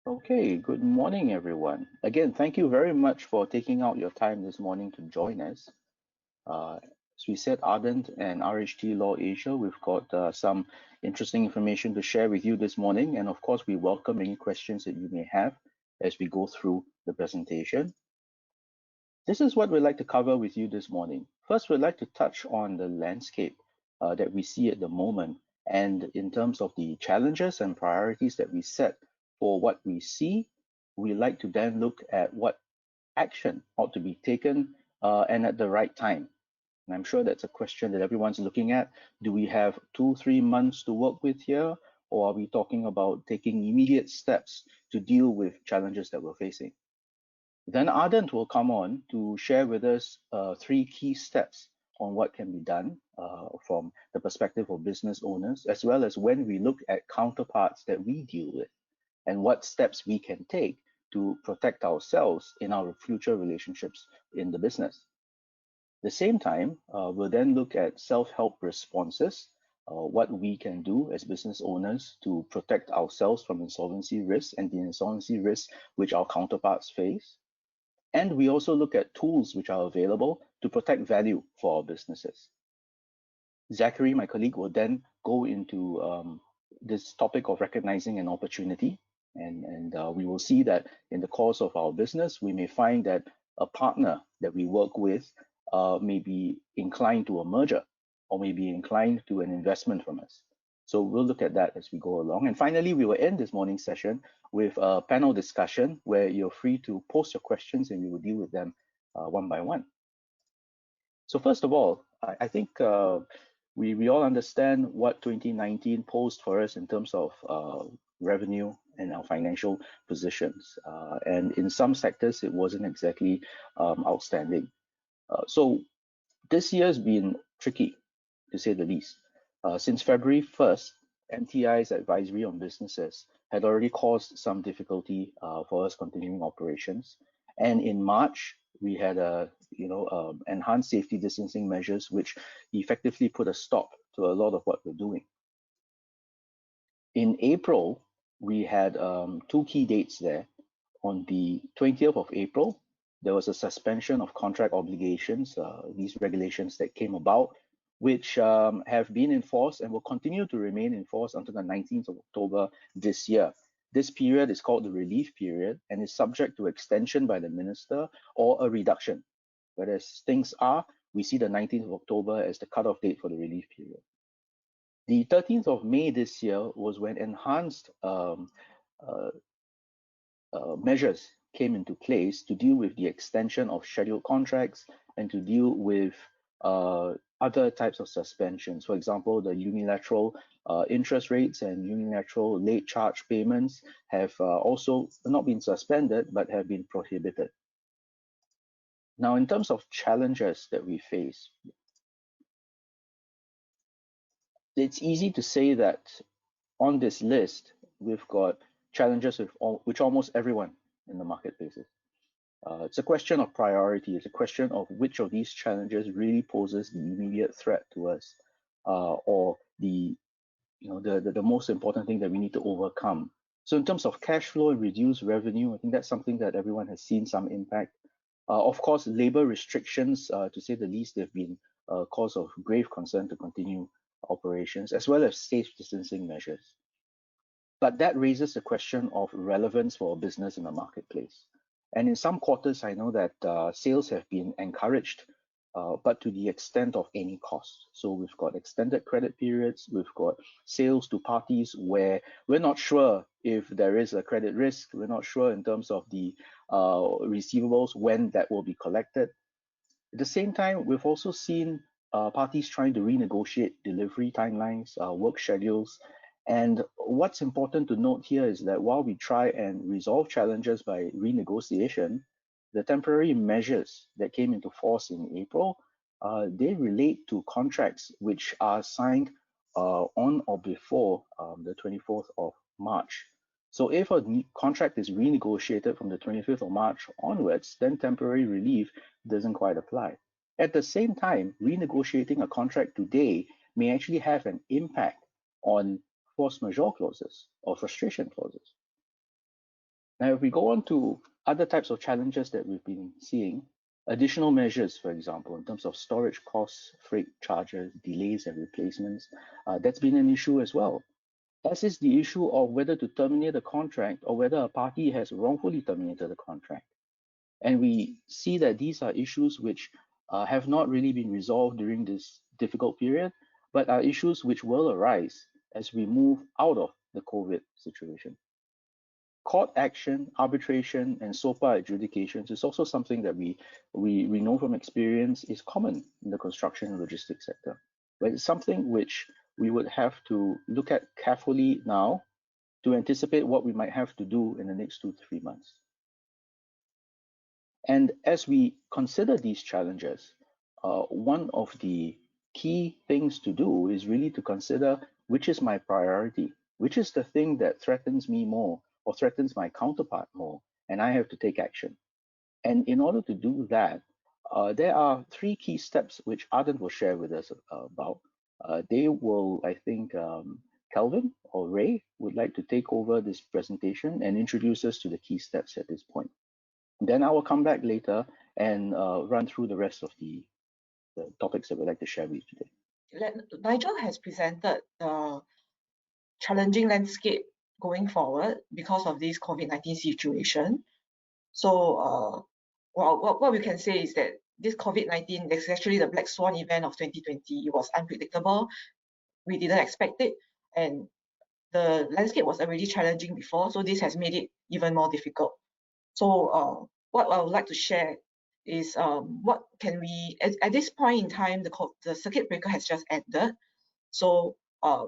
Okay, good morning, everyone. Again, thank you very much for taking out your time this morning to join us. As we said, Ardent and RHT Law Asia, we've got some interesting information to share with you this morning. And of course, we welcome any questions that you may have as we go through the presentation. This is what we'd like to cover with you this morning. First, we'd like to touch on the landscape that we see at the moment, and in terms of the challenges and priorities that we set for what we see, we like to then look at what action ought to be taken and at the right time. And I'm sure that's a question that everyone's looking at. Do we have 2-3 months to work with here, or are we talking about taking immediate steps to deal with challenges that we're facing? Then Ardent will come on to share with us 3 key steps on what can be done from the perspective of business owners, as well as when we look at counterparts that we deal with and what steps we can take to protect ourselves in our future relationships in the business. At the same time, we'll then look at self-help responses, what we can do as business owners to protect ourselves from insolvency risks and the insolvency risks which our counterparts face. And we also look at tools which are available to protect value for our businesses. Zachary, my colleague, will then go into this topic of recognizing an opportunity. And we will see that in the course of our business, we may find that a partner that we work with may be inclined to a merger or may be inclined to an investment from us. So we'll look at that as we go along. And finally, we will end this morning's session with a panel discussion where you're free to post your questions and we will deal with them one by one. So first of all, I think we all understand what 2019 posed for us in terms of revenue and our financial positions. And in some sectors, it wasn't exactly outstanding. So this year's been tricky, to say the least. Since February 1st, MTI's advisory on businesses had already caused some difficulty for us continuing operations. And in March, we had enhanced safety distancing measures, which effectively put a stop to a lot of what we're doing. In April, we had 2 key dates there. On the 20th of April, there was a suspension of contract obligations, these regulations that came about, which have been enforced and will continue to remain enforced until the 19th of October this year. This period is called the relief period and is subject to extension by the minister or a reduction. But as things are, we see the 19th of October as the cutoff date for the relief period. The 13th of May this year was when enhanced measures came into place to deal with the extension of scheduled contracts and to deal with other types of suspensions. For example, the unilateral interest rates and unilateral late charge payments have also not been suspended, but have been prohibited. Now, in terms of challenges that we face, it's easy to say that on this list, we've got challenges with which almost everyone in the market faces. It's a question of priority. It's a question of which of these challenges really poses the immediate threat to us, or the most important thing that we need to overcome. So in terms of cash flow and reduced revenue, I think that's something that everyone has seen some impact. Of course, labor restrictions, to say the least, they've been a cause of grave concern to continue operations, as well as safe distancing measures. But that raises the question of relevance for a business in the marketplace. And in some quarters, I know that sales have been encouraged, but to the extent of any cost. So we've got extended credit periods, we've got sales to parties where we're not sure if there is a credit risk, we're not sure in terms of the receivables when that will be collected. At the same time, we've also seen parties trying to renegotiate delivery timelines, work schedules. And what's important to note here is that while we try and resolve challenges by renegotiation, the temporary measures that came into force in April, they relate to contracts which are signed on or before the 24th of March. So if a contract is renegotiated from the 25th of March onwards, then temporary relief doesn't quite apply. At the same time, renegotiating a contract today may actually have an impact on force majeure clauses or frustration clauses. Now, if we go on to other types of challenges that we've been seeing, additional measures, for example, in terms of storage costs, freight charges, delays and replacements, that's been an issue as well. As is the issue of whether to terminate a contract or whether a party has wrongfully terminated the contract. And we see that these are issues which have not really been resolved during this difficult period, but are issues which will arise as we move out of the COVID situation. Court action, arbitration, and SOPA adjudications is also something that we know from experience is common in the construction and logistics sector. But it's something which we would have to look at carefully now to anticipate what we might have to do in the next 2 to 3 months. And as we consider these challenges, one of the key things to do is really to consider which is my priority, which is the thing that threatens me more or threatens my counterpart more, and I have to take action. And in order to do that, there are 3 key steps which Arden will share with us about. They will, I think, Kelvin or Ray would like to take over this presentation and introduce us to the key steps at this point. Then I will come back later and run through the rest of the topics that we'd like to share with you today. Nigel has presented the challenging landscape going forward because of this COVID-19 situation. So what we can say is that this COVID-19 is actually the black swan event of 2020. It was unpredictable. We didn't expect it. And the landscape was already challenging before, so this has made it even more difficult. So what I would like to share is what can we, at this point in time, the circuit breaker has just ended. So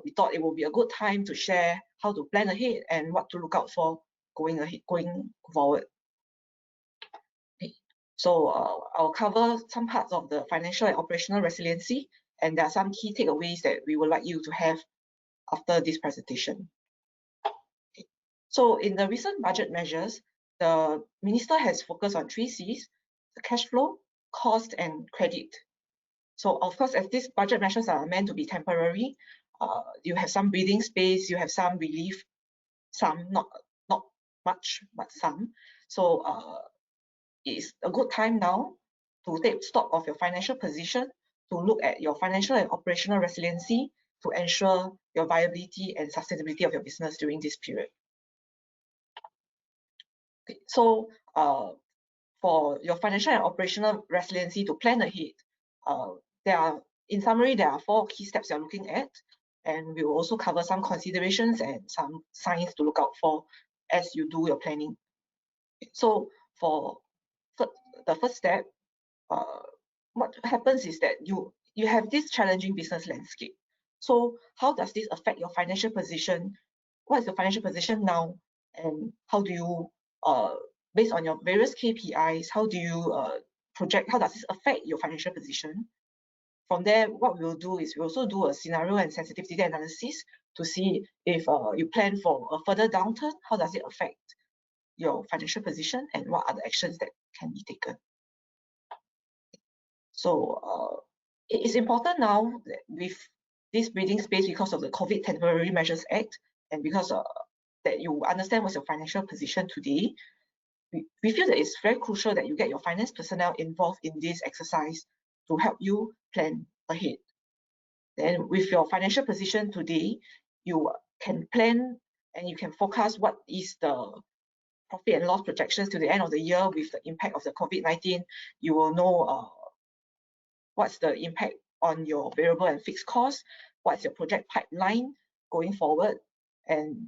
we thought it would be a good time to share how to plan ahead and what to look out for going forward. Okay. So I'll cover some parts of the financial and operational resiliency, and there are some key takeaways that we would like you to have after this presentation. Okay. So in the recent budget measures, the minister has focused on 3 C's: the cash flow, cost, and credit. So of course, as these budget measures are meant to be temporary, you have some breathing space, you have some relief, some not much, but some. So it's a good time now to take stock of your financial position, to look at your financial and operational resiliency to ensure your viability and sustainability of your business during this period. Okay. So for your financial and operational resiliency to plan ahead, in summary, there are 4 key steps you're looking at, and we will also cover some considerations and some signs to look out for as you do your planning. So for the first step, what happens is that you have this challenging business landscape. So how does this affect your financial position? What is your financial position now? And how do you, based on your various KPIs, how do you project, how does this affect your financial position? From there, what we will do is we also do a scenario and sensitivity analysis to see if you plan for a further downturn, how does it affect your financial position and what are the actions that can be taken. So it is important now that with this breathing space because of the COVID Temporary Measures Act and because that you understand what's your financial position today, we feel that it's very crucial that you get your finance personnel involved in this exercise to help you plan ahead. Then with your financial position today, you can plan and you can forecast what is the profit and loss projections to the end of the year with the impact of the COVID-19. You will know what's the impact on your variable and fixed costs, what's your project pipeline going forward. And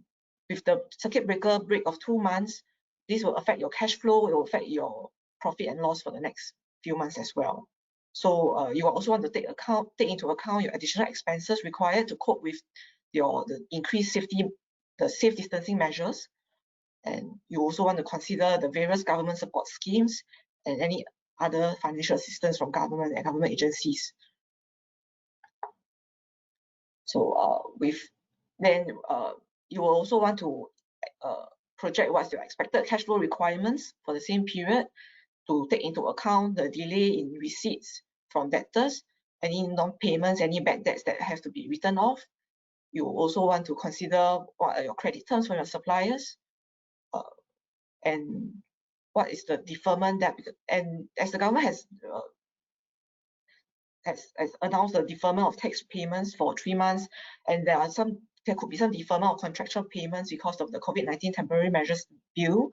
with the circuit breaker break of 2 months, this will affect your cash flow, it will affect your profit and loss for the next few months as well. So you also want to take into account your additional expenses required to cope with the increased safety, the safe distancing measures. And you also want to consider the various government support schemes and any other financial assistance from government and government agencies. So you will also want to project what's your expected cash flow requirements for the same period to take into account the delay in receipts from debtors, any non-payments, any bad debts that have to be written off. You also want to consider what are your credit terms from your suppliers. and what is the deferment that, and as the government has announced the deferment of tax payments for 3 months, and there could be some deferment of contractual payments because of the COVID-19 temporary measures bill.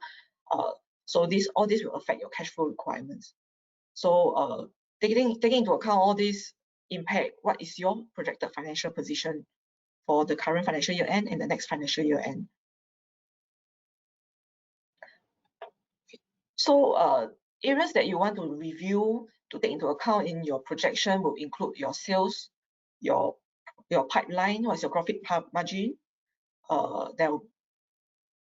So all this will affect your cash flow requirements. So taking into account all this impact, what is your projected financial position for the current financial year end and the next financial year end? So areas that you want to review to take into account in your projection will include your sales, your pipeline, what's your profit margin,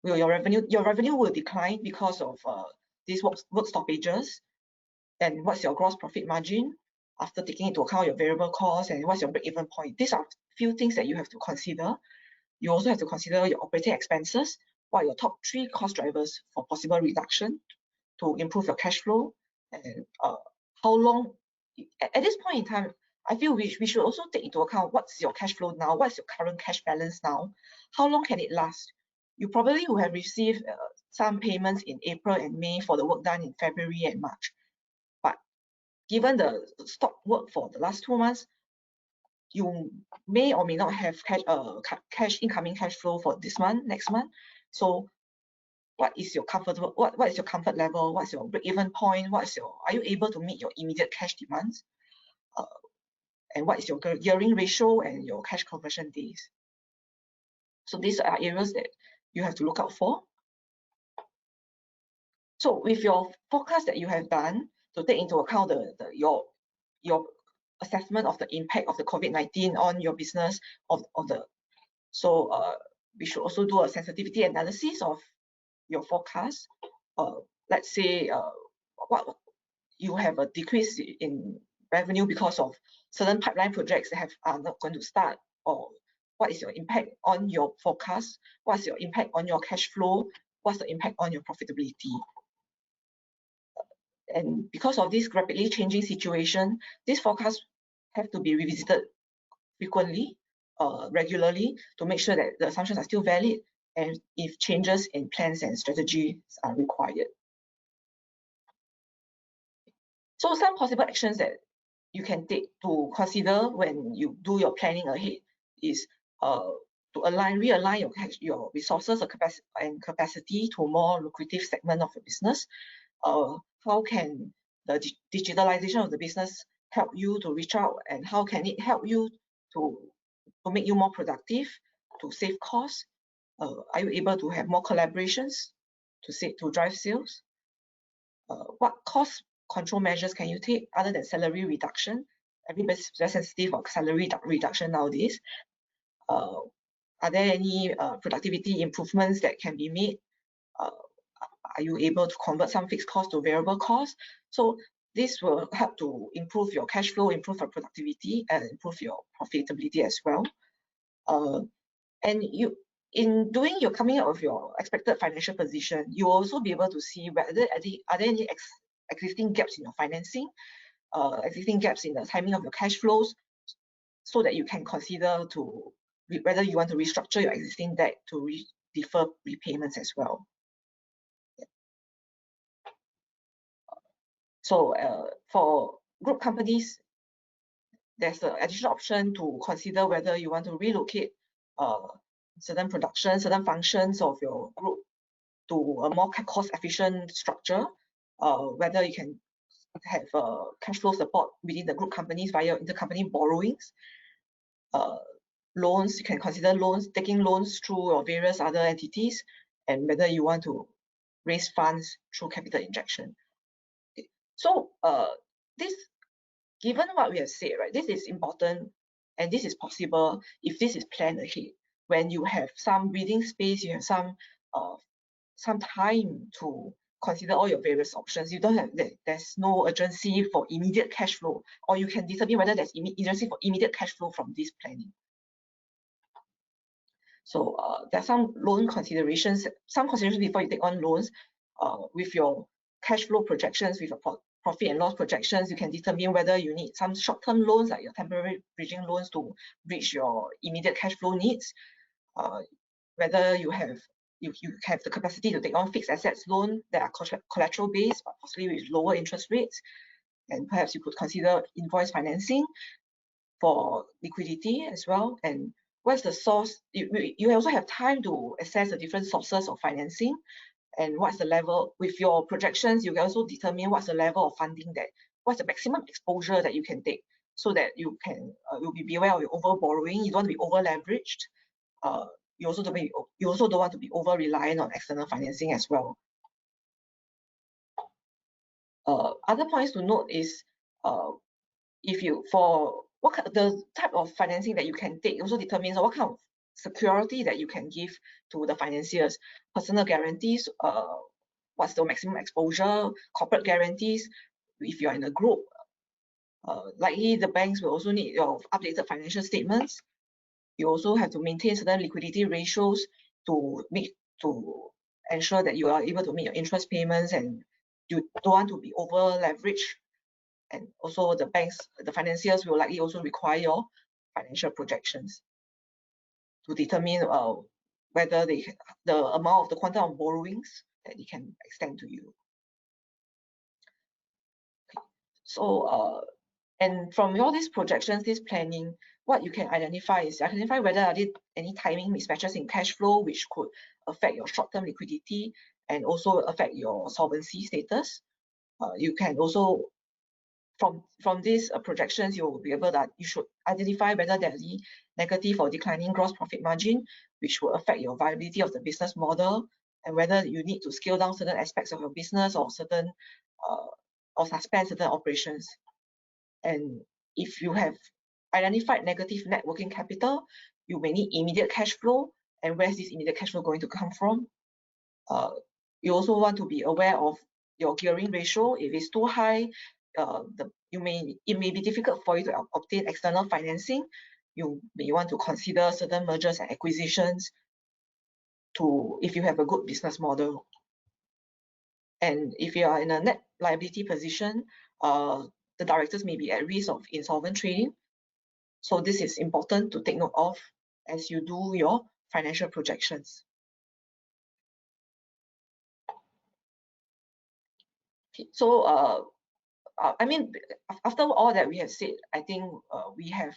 your revenue will decline because of these work stoppages, and what's your gross profit margin after taking into account your variable costs, and what's your break-even point. These are few things that you have to consider. You also have to consider your operating expenses. What are your top 3 cost drivers for possible reduction to improve your cash flow, and how long. At this point in time, I feel we should also take into account what's your cash flow now, what's your current cash balance now, how long can it last. You probably will have received some payments in April and May for the work done in February and March. But given the stop work for the last 2 months, you may or may not have incoming cash flow for this month, next month. So what is your comfort level? What's your break-even point? Are you able to meet your immediate cash demands? And what is your gearing ratio and your cash conversion days? So these are areas that you have to look out for. So with your forecast that you have done to take into account your assessment of the impact of the COVID-19 on your business we should also do a sensitivity analysis of your forecast. Let's say what you have a decrease in revenue because of certain pipeline projects that are not going to start, or what is your impact on your forecast? What's your impact on your cash flow? What's the impact on your profitability? And because of this rapidly changing situation, these forecasts have to be revisited frequently, regularly, to make sure that the assumptions are still valid and if changes in plans and strategies are required. So some possible actions that you can take to consider when you do your planning ahead is to realign your resources and capacity to a more lucrative segment of your business. How can the digitalization of the business help you to reach out, and how can it help you to make you more productive, to save costs? Are you able to have more collaborations to drive sales? What cost control measures can you take other than salary reduction? Everybody's very sensitive of salary reduction nowadays. Are there any productivity improvements that can be made? Are you able to convert some fixed costs to variable costs? So this will help to improve your cash flow, improve your productivity, and improve your profitability as well. And in doing your coming up with your expected financial position, you will also be able to see whether are there any existing gaps in your financing, existing gaps in the timing of your cash flows, so that you can consider whether you want to restructure your existing debt to defer repayments as well. So for group companies, there's an additional option to consider whether you want to relocate certain production, certain functions of your group to a more cost-efficient structure, whether you can have cash flow support within the group companies via intercompany borrowings. Loans, you can consider taking loans through your various other entities, and whether you want to raise funds through capital injection. So given what we have said, right, this is important and this is possible if this is planned ahead. When you have some breathing space, you have some time to consider all your various options. You don't have there's no urgency for immediate cash flow, or you can determine whether there's urgency for immediate cash flow from this planning. So there are some loan considerations, before you take on loans. With your cash flow projections, with your profit and loss projections, you can determine whether you need some short-term loans, like your temporary bridging loans, to bridge your immediate cash flow needs. Whether you you have the capacity to take on fixed assets loan that are collateral based, but possibly with lower interest rates. And perhaps you could consider invoice financing for liquidity as well. And what's the source? You also have time to assess the different sources of financing and what's the level. With your projections, you can also determine what's the level of funding what's the maximum exposure that you can take, so that you can you'll be aware of your over borrowing. You don't want to be over leveraged. You also don't want to be over reliant on external financing as well. Other points to note is the type of financing that you can take also determines what kind of security that you can give to the financiers. Personal guarantees, what's the maximum exposure, corporate guarantees. If you're in a group, likely the banks will also need your updated financial statements. You also have to maintain certain liquidity ratios to ensure that you are able to meet your interest payments, and you don't want to be over leveraged. And also the financiers will likely also require your financial projections to determine whether the amount of the quantum of borrowings that they can extend to you. Okay. So and from all these projections, this planning, what you can identify is whether are there any timing mismatches in cash flow which could affect your short-term liquidity and also affect your solvency status. You can also, from these projections, you will be able that you should identify whether there is negative or declining gross profit margin, which will affect your viability of the business model, and whether you need to scale down certain aspects of your business or certain or suspend certain operations. And if you have identified negative net working capital, you may need immediate cash flow. And where's this immediate cash flow going to come from? You also want to be aware of your gearing ratio. If it's too high, it may be difficult for you to obtain external financing. You may want to consider certain mergers and acquisitions if you have a good business model. And if you are in a net liability position, the directors may be at risk of insolvent trading. So this is important to take note of as you do your financial projections. Okay, so I mean, after all that we have said, I think we have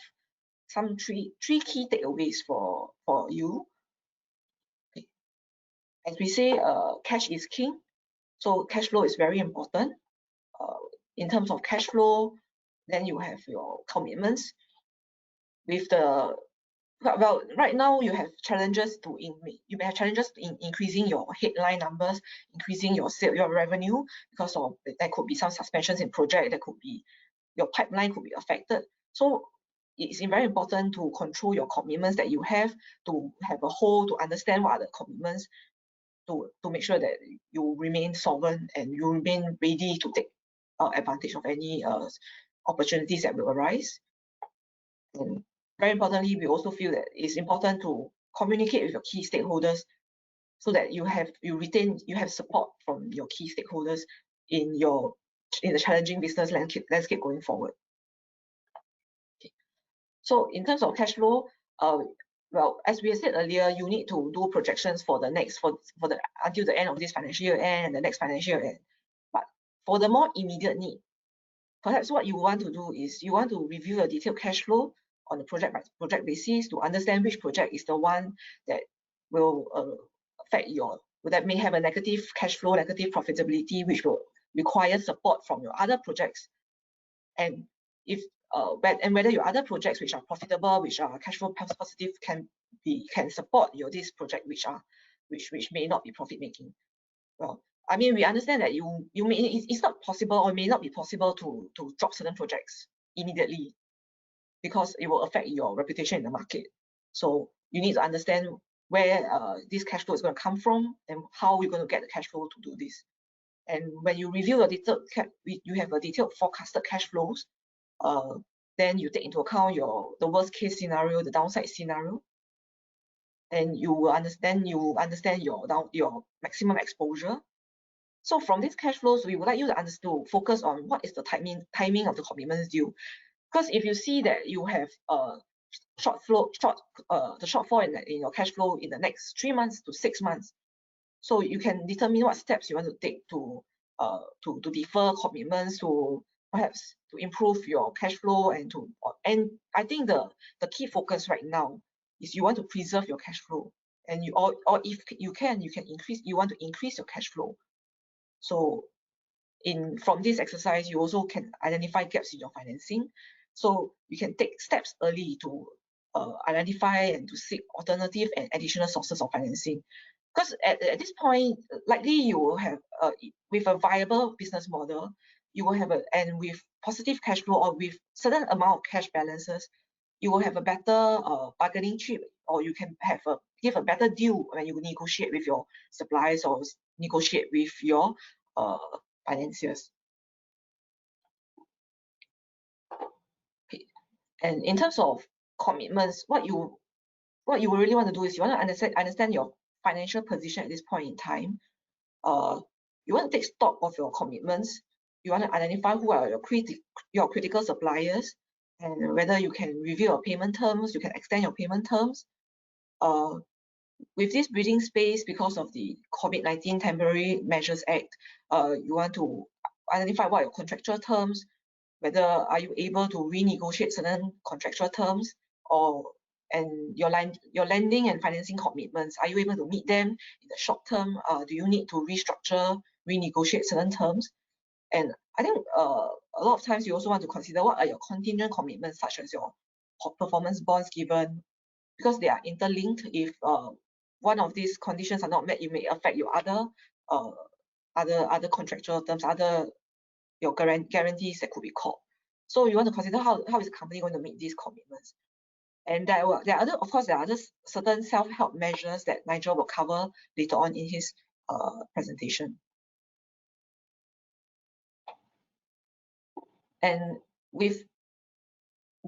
some three key takeaways for you. Okay. As we say, cash is king. So cash flow is very important. In terms of cash flow, then you have your commitments. With right now you have challenges you may have challenges in increasing your headline numbers, increasing your revenue, because of there could be some suspensions in project, there could be your pipeline could be affected. So it's very important to control your commitments that you have, to have a whole, to understand what are the commitments, to make sure that you remain solvent and you remain ready to take advantage of any opportunities that will arise. And very importantly, we also feel that it's important to communicate with your key stakeholders so that you have support from your key stakeholders in the challenging business landscape going forward. Okay. So in terms of cash flow, well, as we said earlier, you need to do projections for the next until the end of this financial year end and the next financial year end. But for the more immediate need, perhaps what you want to do is you want to review your detailed cash flow on a project basis to understand which project is the one that will affect that may have a negative cash flow, negative profitability, which will require support from your other projects. And whether your other projects which are profitable, which are cash flow positive, can support this project which may not be profit making. Well, I mean, we understand that it's not possible or may not be possible to drop certain projects immediately, because it will affect your reputation in the market. So you need to understand where this cash flow is going to come from and how you're going to get the cash flow to do this. And when you review your you have a detailed forecasted cash flows, then you take into account the worst case scenario, the downside scenario, and you understand your maximum exposure. So from these cash flows, we would like you to focus on what is the timing of the commitments due. Because if you see that you have the shortfall in your cash flow in the next 3 months to 6 months, So you can determine what steps you want to take to defer commitments, to perhaps to improve your cash flow, and I think the key focus right now is you want to preserve your cash flow, and or if you want to increase your cash flow. So from this exercise, you also can identify gaps in your financing. So you can take steps early to identify and to seek alternative and additional sources of financing. Because at this point, likely you will have, with a viable business model, you will have and with positive cash flow or with certain amount of cash balances, you will have a better bargaining chip, or you can give a better deal when you negotiate with your suppliers or negotiate with your financiers. Okay. And in terms of commitments, what you really want to do is you want to understand your financial position at this point in time. You want to take stock of your commitments. You want to identify who are your critical suppliers, and whether you can review your payment terms, you can extend your payment terms. With this breathing space, because of the COVID-19 Temporary Measures Act, you want to identify what are your contractual terms, whether are you able to renegotiate certain contractual terms, and your lending and financing commitments, are you able to meet them in the short term? Do you need to restructure, renegotiate certain terms? And I think a lot of times you also want to consider what are your contingent commitments, such as your performance bonds given, because they are interlinked. If one of these conditions are not met, it may affect your other contractual terms, your guarantees that could be called. So you want to consider how is the company going to meet these commitments. And there are other certain self-help measures that Nigel will cover later on in his presentation. And with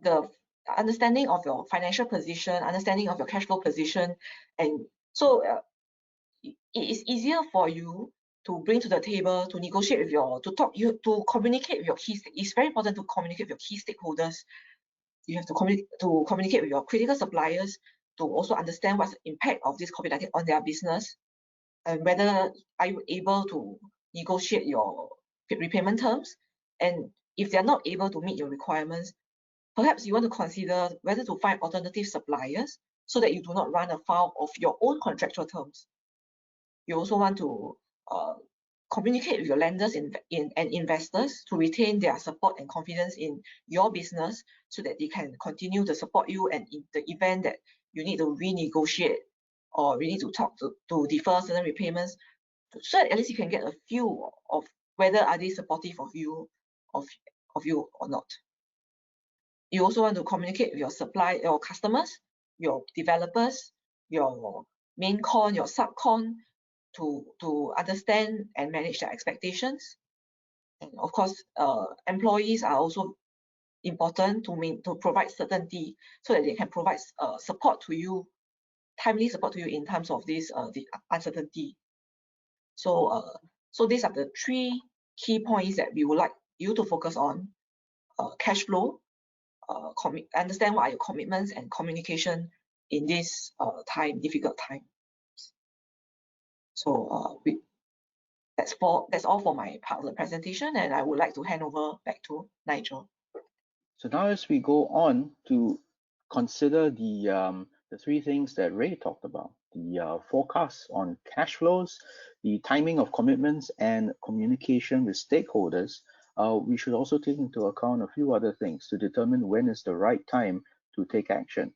the understanding of your financial position, understanding of your cash flow position, and so it is easier for you to bring to the table, to negotiate with to communicate with your it's very important to communicate with your key stakeholders. You have to communicate with your critical suppliers to also understand what's the impact of this COVID-19 on their business, and whether are you able to negotiate your repayment terms. And if they're not able to meet your requirements, perhaps you want to consider whether to find alternative suppliers so that you do not run afoul of your own contractual terms. You also want to communicate with your lenders and investors to retain their support and confidence in your business, so that they can continue to support you, and in the event that you need to renegotiate or we need to talk to defer certain repayments, so that at least you can get a feel of whether are they supportive of you or not. You also want to communicate with your customers, your developers, your main con, your subcon, to understand and manage their expectations. And of course, employees are also important to provide certainty, so that they can provide support to you, timely support to you in terms of this the uncertainty. So these are the three key points that we would like you to focus on: cash flow, understand what are your commitments, and communication in this difficult time. So that's all for my part of the presentation, and I would like to hand over back to Nigel. So now, as we go on to consider the three things that Ray talked about, the forecasts on cash flows, the timing of commitments, and communication with stakeholders, we should also take into account a few other things to determine when is the right time to take action.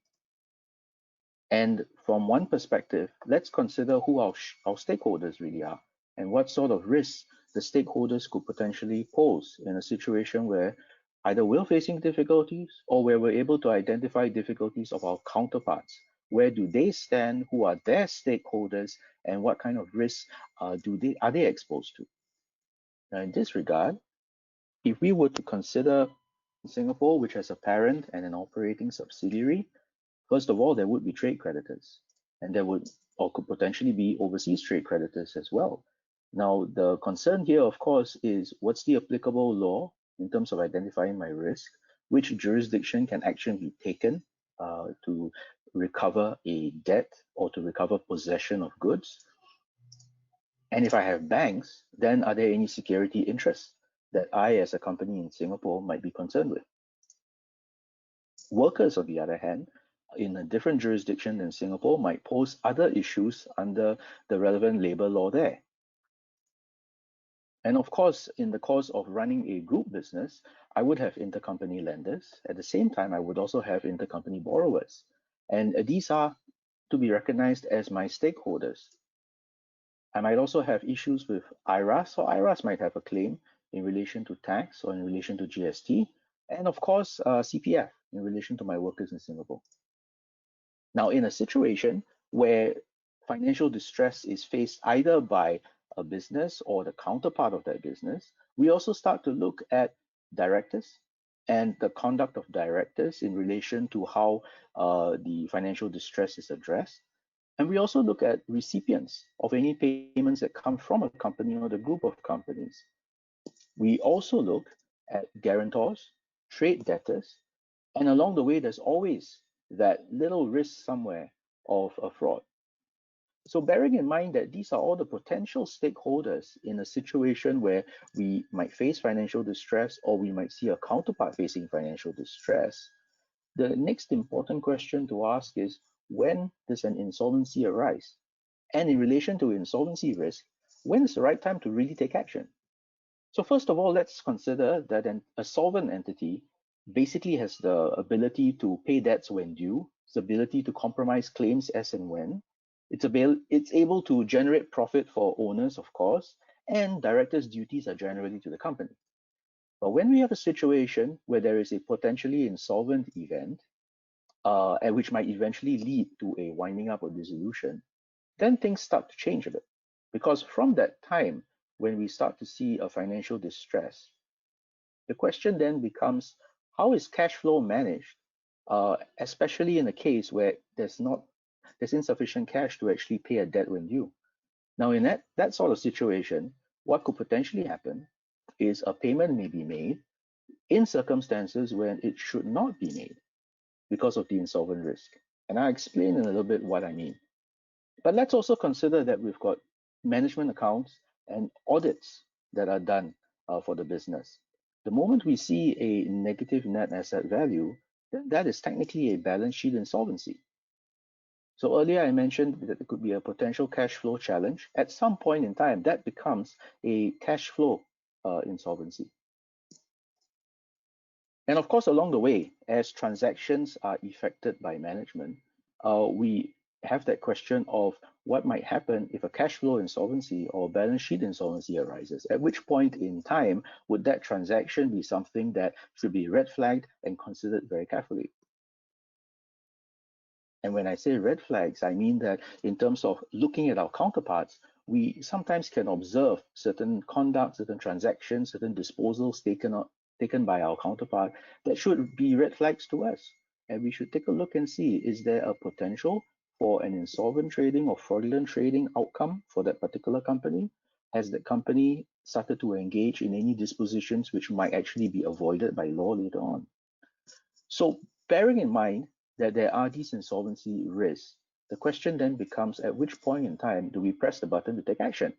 And from one perspective, let's consider who our stakeholders really are, and what sort of risks the stakeholders could potentially pose in a situation where either we're facing difficulties, or where we're able to identify difficulties of our counterparts. Where do they stand? Who are their stakeholders? And what kind of risks are they exposed to? Now, in this regard, if we were to consider Singapore, which has a parent and an operating subsidiary, first of all, there would be trade creditors, and there would or could potentially be overseas trade creditors as well. Now, the concern here, of course, is what's the applicable law in terms of identifying my risk, which jurisdiction can action be taken to recover a debt or to recover possession of goods. And if I have banks, then are there any security interests that I, as a company in Singapore, might be concerned with? Workers, on the other hand, in a different jurisdiction than Singapore, might pose other issues under the relevant labor law there. And of course, in the course of running a group business, I would have intercompany lenders. At the same time, I would also have intercompany borrowers. And these are to be recognized as my stakeholders. I might also have issues with IRAS, or IRAS might have a claim in relation to tax or in relation to GST, and of course, CPF in relation to my workers in Singapore. Now, in a situation where financial distress is faced either by a business or the counterpart of that business, we also start to look at directors and the conduct of directors in relation to how the financial distress is addressed. And we also look at recipients of any payments that come from a company or the group of companies. We also look at guarantors, trade debtors, and along the way, there's always that little risk somewhere of a fraud. So bearing in mind that these are all the potential stakeholders in a situation where we might face financial distress or we might see a counterpart facing financial distress, the next important question to ask is, when does an insolvency arise? And in relation to insolvency risk, when is the right time to really take action? So first of all, let's consider that a solvent entity basically has the ability to pay debts when due, its ability to compromise claims as and when, it's able to generate profit for owners, of course, and directors' duties are generally to the company. But when we have a situation where there is a potentially insolvent event, and which might eventually lead to a winding up or dissolution, then things start to change a bit. Because from that time, when we start to see a financial distress, the question then becomes, how is cash flow managed, especially in a case where there's insufficient cash to actually pay a debt when due? Now, in that sort of situation, what could potentially happen is a payment may be made in circumstances when it should not be made because of the insolvent risk. And I'll explain in a little bit what I mean. But let's also consider that we've got management accounts and audits that are done for the business. The moment we see a negative net asset value, then that is technically a balance sheet insolvency. So earlier I mentioned that it could be a potential cash flow challenge. At some point in time, that becomes a cash flow insolvency. And of course, along the way, as transactions are effected by management, we have that question of what might happen if a cash flow insolvency or balance sheet insolvency arises. At which point in time would that transaction be something that should be red flagged and considered very carefully? And when I say red flags, I mean that in terms of looking at our counterparts, we sometimes can observe certain conduct, certain transactions, certain disposals taken by our counterpart that should be red flags to us. And we should take a look and see, is there a potential for an insolvent trading or fraudulent trading outcome for that particular company? Has the company started to engage in any dispositions which might actually be avoided by law later on? So bearing in mind that there are these insolvency risks, the question then becomes, at which point in time do we press the button to take action?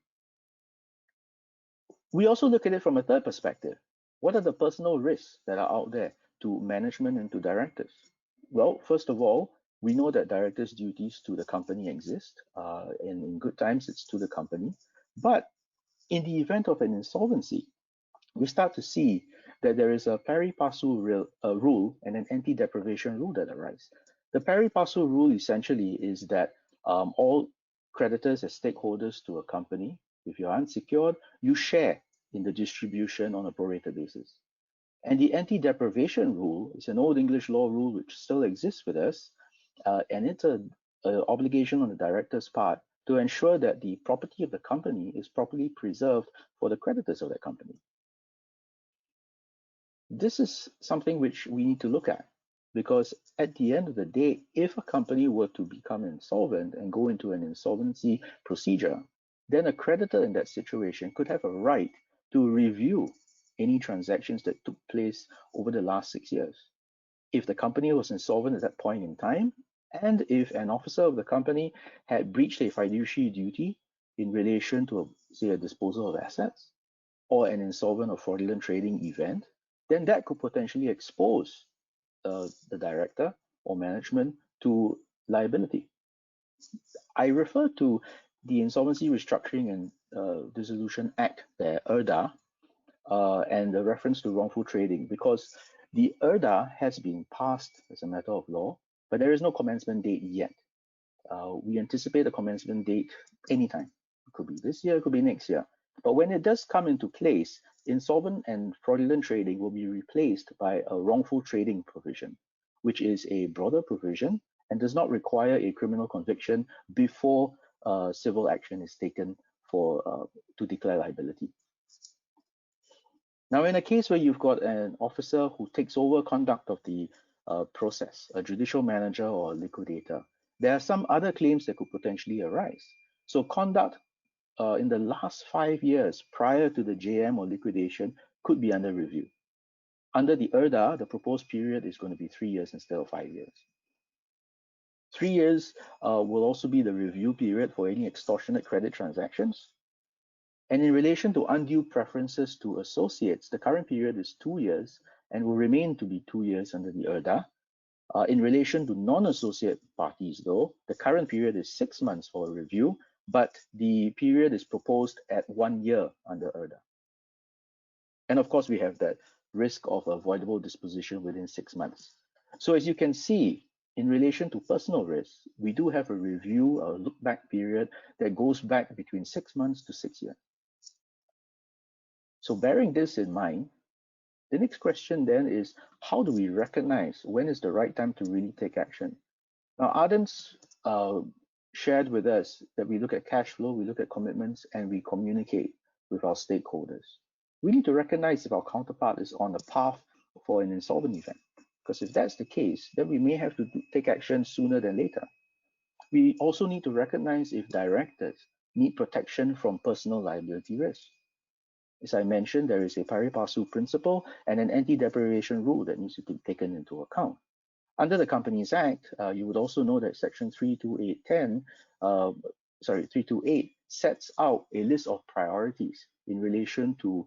We also look at it from a third perspective. What are the personal risks that are out there to management and to directors? Well, first of all, we know that directors' duties to the company exist, and in good times it's to the company. But in the event of an insolvency, we start to see that there is a pari passu rule and an anti-deprivation rule that arise. The pari passu rule essentially is that all creditors as stakeholders to a company, if you're unsecured, you share in the distribution on a prorated basis. And the anti-deprivation rule is an old English law rule which still exists with us, and it's an obligation on the director's part to ensure that the property of the company is properly preserved for the creditors of that company. This is something which we need to look at, because at the end of the day, if a company were to become insolvent and go into an insolvency procedure, then a creditor in that situation could have a right to review any transactions that took place over the last 6 years. If the company was insolvent at that point in time, and if an officer of the company had breached a fiduciary duty in relation to say a disposal of assets, or an insolvent or fraudulent trading event, then that could potentially expose the director or management to liability. I refer to the Insolvency Restructuring and Dissolution Act, the IRDA, and the reference to wrongful trading, because the IRDA has been passed as a matter of law, but there is no commencement date yet. We anticipate a commencement date anytime. It could be this year, it could be next year. But when it does come into place, insolvent and fraudulent trading will be replaced by a wrongful trading provision, which is a broader provision and does not require a criminal conviction before civil action is taken to declare liability. Now, in a case where you've got an officer who takes over conduct of the process, a judicial manager or a liquidator, there are some other claims that could potentially arise. So conduct in the last 5 years prior to the JM or liquidation could be under review. Under the IRDA, the proposed period is going to be 3 years instead of 5 years. 3 years will also be the review period for any extortionate credit transactions. And in relation to undue preferences to associates, the current period is 2 years and will remain to be 2 years under the IRDA. In relation to non-associate parties, though, the current period is 6 months for a review, but the period is proposed at 1 year under IRDA. And of course, we have that risk of avoidable disposition within 6 months. So as you can see, in relation to personal risk, we do have a review, a look-back period that goes back between 6 months to 6 years. So bearing this in mind, the next question then is, how do we recognize when is the right time to really take action? Now, Ardent's shared with us that we look at cash flow, we look at commitments, and we communicate with our stakeholders. We need to recognize if our counterpart is on a path for an insolvent event, because if that's the case, then we may have to take action sooner than later. We also need to recognize if directors need protection from personal liability risk. As I mentioned, there is a pari passu principle and an anti-deprivation rule that needs to be taken into account. Under the Companies Act, you would also know that Section 328 sets out a list of priorities in relation to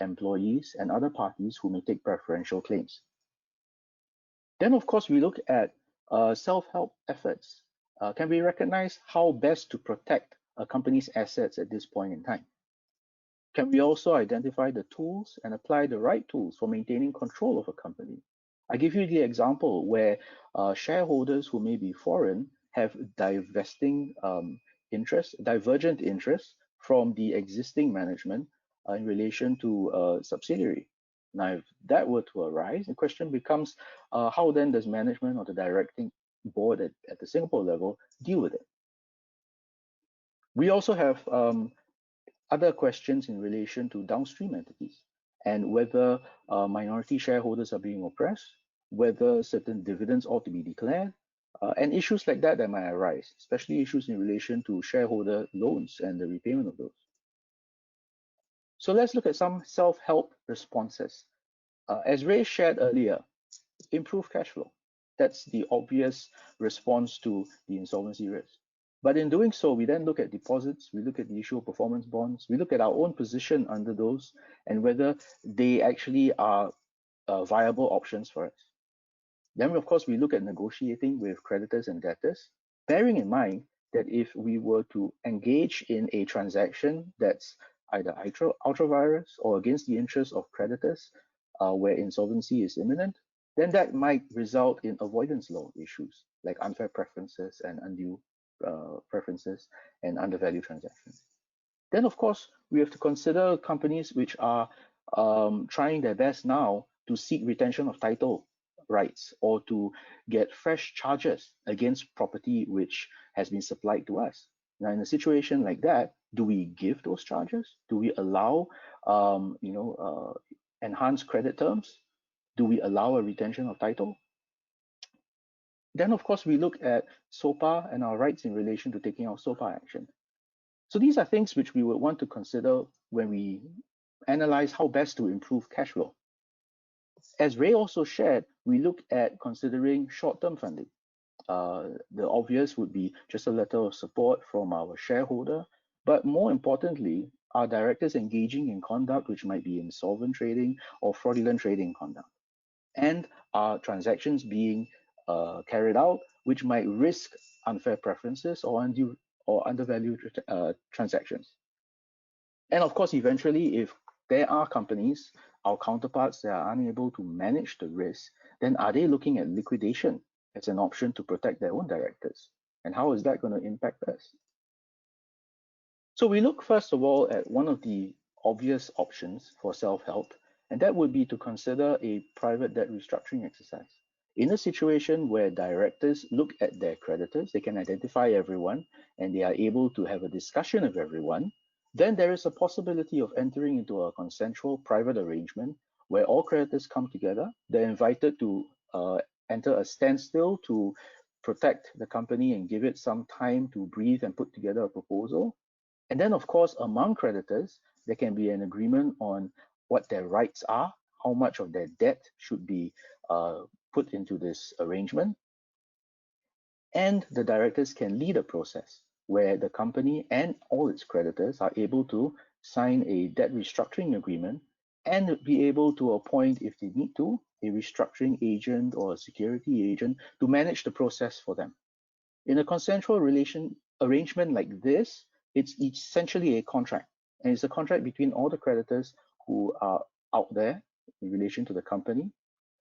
employees and other parties who may take preferential claims. Then, of course, we look at self-help efforts. Can we recognize how best to protect a company's assets at this point in time? Can we also identify the tools and apply the right tools for maintaining control of a company? I give you the example where shareholders who may be foreign have divergent interests from the existing management in relation to a subsidiary. Now, if that were to arise, the question becomes, how then does management or the directing board at the Singapore level deal with it? We also have other questions in relation to downstream entities and whether minority shareholders are being oppressed, whether certain dividends ought to be declared, and issues like that might arise, especially issues in relation to shareholder loans and the repayment of those. So let's look at some self-help responses. As Ray shared earlier, improve cash flow. That's the obvious response to the insolvency risk. But in doing so, we then look at deposits, we look at the issue of performance bonds, we look at our own position under those and whether they actually are viable options for us. Then, of course, we look at negotiating with creditors and debtors, bearing in mind that if we were to engage in a transaction that's either ultra-virus or against the interests of creditors where insolvency is imminent, then that might result in avoidance law issues like unfair preferences and undue preferences and undervalued transactions. Then, of course, we have to consider companies which are trying their best now to seek retention of title rights or to get fresh charges against property which has been supplied to us. Now, in a situation like that, do we give those charges? Do we allow, enhanced credit terms? Do we allow a retention of title? Then, of course, we look at SOPA and our rights in relation to taking out SOPA action. So these are things which we would want to consider when we analyze how best to improve cash flow. As Ray also shared, we look at considering short-term funding. The obvious would be just a letter of support from our shareholder, but more importantly, Are directors engaging in conduct which might be insolvent trading or fraudulent trading conduct? And are transactions being carried out which might risk unfair preferences or undue or undervalued transactions? And of course, eventually, if there are companies, our counterparts that are unable to manage the risk, then are they looking at liquidation as an option to protect their own directors? And how is that going to impact us? So we look first of all at one of the obvious options for self-help, and that would be to consider a private debt restructuring exercise. In a situation where directors look at their creditors, they can identify everyone, and they are able to have a discussion of everyone, then there is a possibility of entering into a consensual private arrangement where all creditors come together. They're invited to enter a standstill to protect the company and give it some time to breathe and put together a proposal. And then, of course, among creditors, there can be an agreement on what their rights are, how much of their debt should be put into this arrangement. And the directors can lead a process where the company and all its creditors are able to sign a debt restructuring agreement and be able to appoint, if they need to, a restructuring agent or a security agent to manage the process for them. In a consensual arrangement like this, it's essentially a contract, and it's a contract between all the creditors who are out there in relation to the company.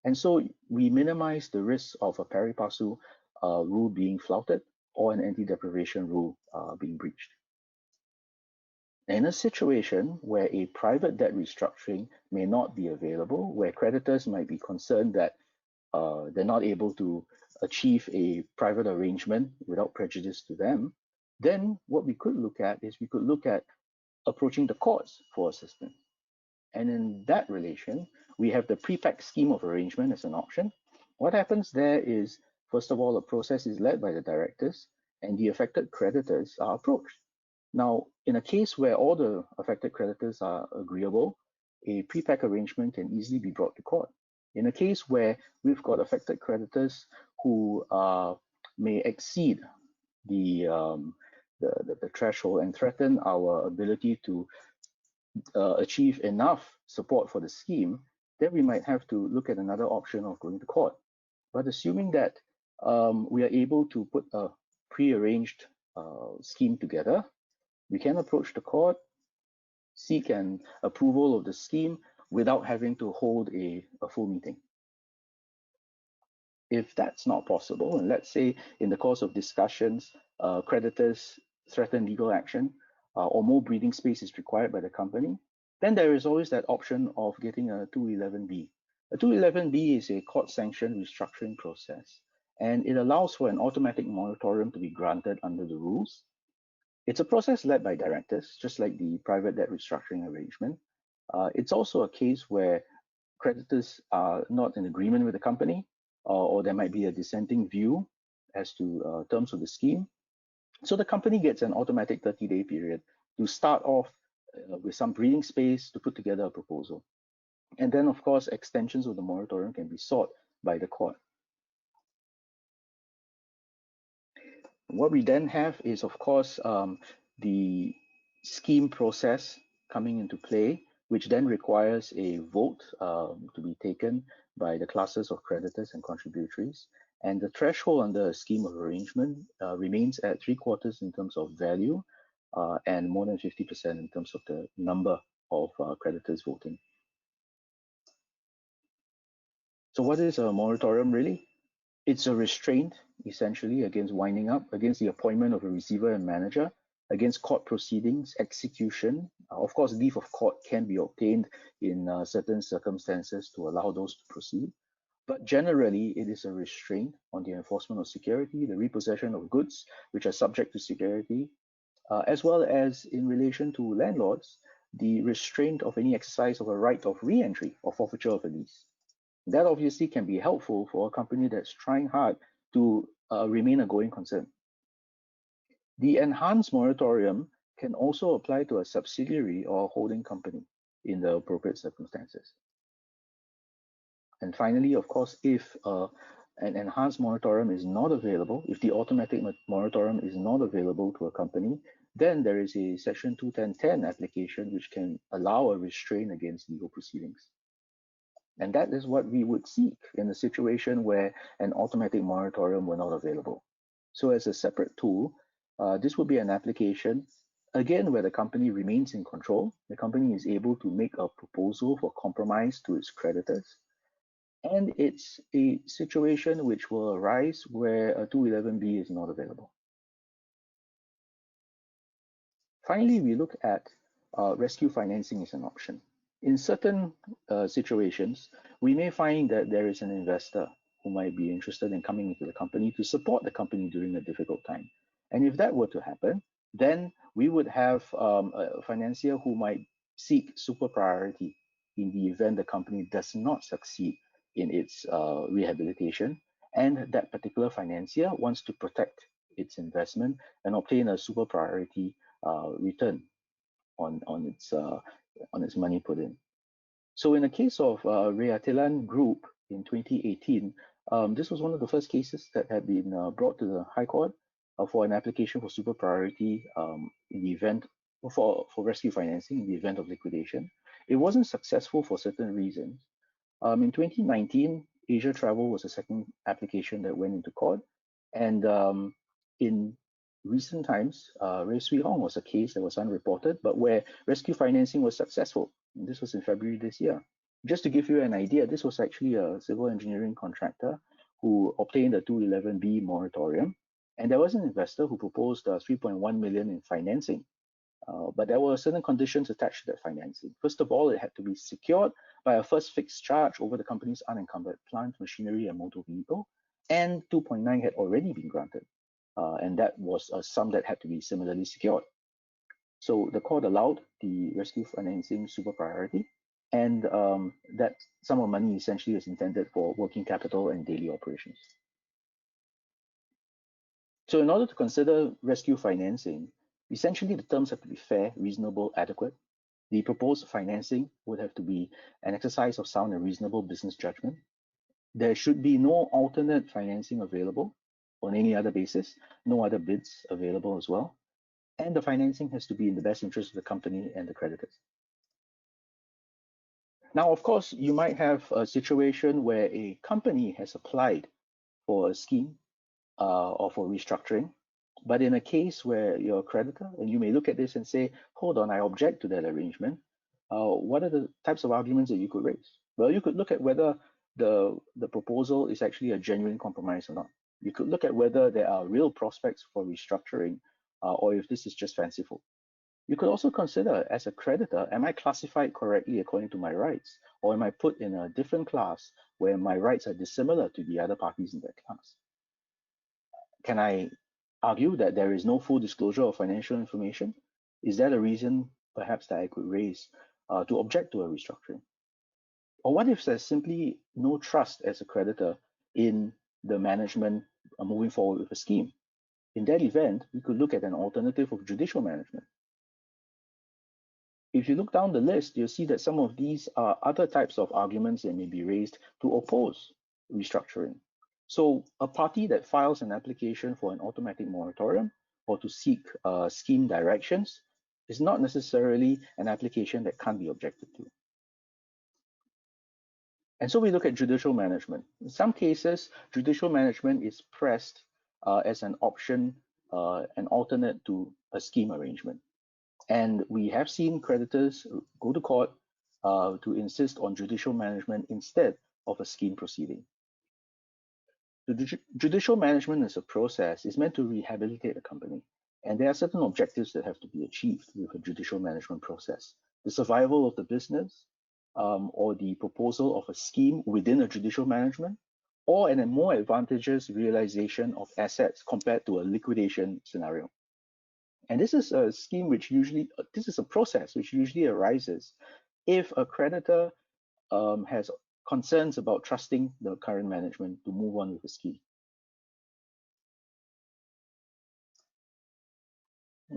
And so we minimize the risk of a pari passu rule being flouted or an anti-deprivation rule being breached. In a situation where a private debt restructuring may not be available, where creditors might be concerned that they're not able to achieve a private arrangement without prejudice to them, then what we could look at is we could look at approaching the courts for assistance. And in that relation, we have the prepack scheme of arrangement as an option. What happens there is, first of all, a process is led by the directors and the affected creditors are approached. Now, in a case where all the affected creditors are agreeable, a prepack arrangement can easily be brought to court. In a case where we've got affected creditors who may exceed the threshold and threaten our ability to achieve enough support for the scheme, then we might have to look at another option of going to court. But assuming that we are able to put a pre-arranged scheme together, we can approach the court, seek an approval of the scheme without having to hold a full meeting. If that's not possible, and let's say in the course of discussions, creditors threaten legal action or more breathing space is required by the company, then there is always that option of getting a 211B. A 211B is a court-sanctioned restructuring process, and it allows for an automatic moratorium to be granted under the rules. It's a process led by directors, just like the private debt restructuring arrangement. It's also a case where creditors are not in agreement with the company, or there might be a dissenting view as to terms of the scheme. So the company gets an automatic 30-day period to start off with some breathing space to put together a proposal. And then, of course, extensions of the moratorium can be sought by the court. What we then have is, of course, the scheme process coming into play, which then requires a vote to be taken by the classes of creditors and contributories. And the threshold under a scheme of arrangement remains at 3/4 in terms of value and more than 50% in terms of the number of creditors voting. So what is a moratorium really? It's a restraint, essentially, against winding up, against the appointment of a receiver and manager, against court proceedings, execution. Of course, leave of court can be obtained in certain circumstances to allow those to proceed. But generally, it is a restraint on the enforcement of security, the repossession of goods which are subject to security, as well as in relation to landlords, the restraint of any exercise of a right of re-entry or forfeiture of a lease. That obviously can be helpful for a company that's trying hard to remain a going concern. The enhanced moratorium can also apply to a subsidiary or a holding company in the appropriate circumstances. And finally, of course, if an enhanced moratorium is not available, if the automatic moratorium is not available to a company, then there is a Section 210(10) application which can allow a restraint against legal proceedings. And that is what we would seek in a situation where an automatic moratorium were not available. So as a separate tool, this would be an application, again, where the company remains in control. The company is able to make a proposal for compromise to its creditors. And it's a situation which will arise where a 211B is not available. Finally, we look at rescue financing as an option. In certain situations, we may find that there is an investor who might be interested in coming into the company to support the company during a difficult time. And if that were to happen, then we would have a financier who might seek super priority in the event the company does not succeed in its rehabilitation, and that particular financier wants to protect its investment and obtain a super priority return on its money put in. So in the case of Reatilan Group in 2018, this was one of the first cases that had been brought to the High Court for an application for super priority in the event for rescue financing in the event of liquidation. It wasn't successful for certain reasons. In 2019, Asia Travel was a second application that went into court, and in recent times, Ray Swee Hong was a case that was unreported, but where rescue financing was successful. And this was in February this year. Just to give you an idea, this was actually a civil engineering contractor who obtained a 211B moratorium, and there was an investor who proposed 3.1 million in financing. But there were certain conditions attached to that financing. First of all, it had to be secured by a first fixed charge over the company's unencumbered plant, machinery, and motor vehicle, and 2.9 had already been granted. And that was a sum that had to be similarly secured. So the court allowed the rescue financing super priority, and that sum of money essentially is intended for working capital and daily operations. So in order to consider rescue financing, essentially the terms have to be fair, reasonable, adequate. The proposed financing would have to be an exercise of sound and reasonable business judgment. There should be no alternate financing available on any other basis, no other bids available as well. And the financing has to be in the best interest of the company and the creditors. Now, of course, you might have a situation where a company has applied for a scheme or for restructuring, but in a case where you're a creditor, and you may look at this and say, hold on, I object to that arrangement. What are the types of arguments that you could raise? Well, you could look at whether the proposal is actually a genuine compromise or not. You could look at whether there are real prospects for restructuring or if this is just fanciful. You could also consider, as a creditor, am I classified correctly according to my rights? Or am I put in a different class where my rights are dissimilar to the other parties in that class? Can I argue that there is no full disclosure of financial information? Is that a reason perhaps that I could raise to object to a restructuring? Or what if there's simply no trust as a creditor in the management moving forward with a scheme? In that event, we could look at an alternative of judicial management. If you look down the list, you'll see that some of these are other types of arguments that may be raised to oppose restructuring. So a party that files an application for an automatic moratorium or to seek scheme directions is not necessarily an application that can't be objected to. And so we look at judicial management. In some cases, judicial management is pressed as an option, an alternate to a scheme arrangement. And we have seen creditors go to court to insist on judicial management instead of a scheme proceeding. The judicial management as a process is meant to rehabilitate a company, and there are certain objectives that have to be achieved with a judicial management process. The survival of the business, or the proposal of a scheme within a judicial management, or a more advantageous realization of assets compared to a liquidation scenario. And this is a scheme which usually, this is a process which usually arises if a creditor has concerns about trusting the current management to move on with the scheme.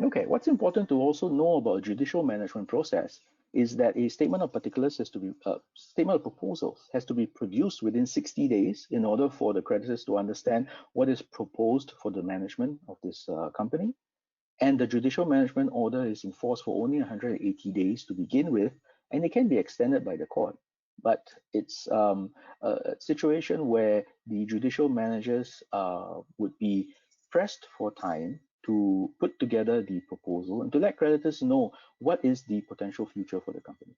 Okay, what's important to also know about a judicial management process is that a statement of particulars has to be, statement of proposals has to be produced within 60 days in order for the creditors to understand what is proposed for the management of this company. And the judicial management order is in force for only 180 days to begin with, and it can be extended by the court. But it's a situation where the judicial managers would be pressed for time to put together the proposal and to let creditors know what is the potential future for the company.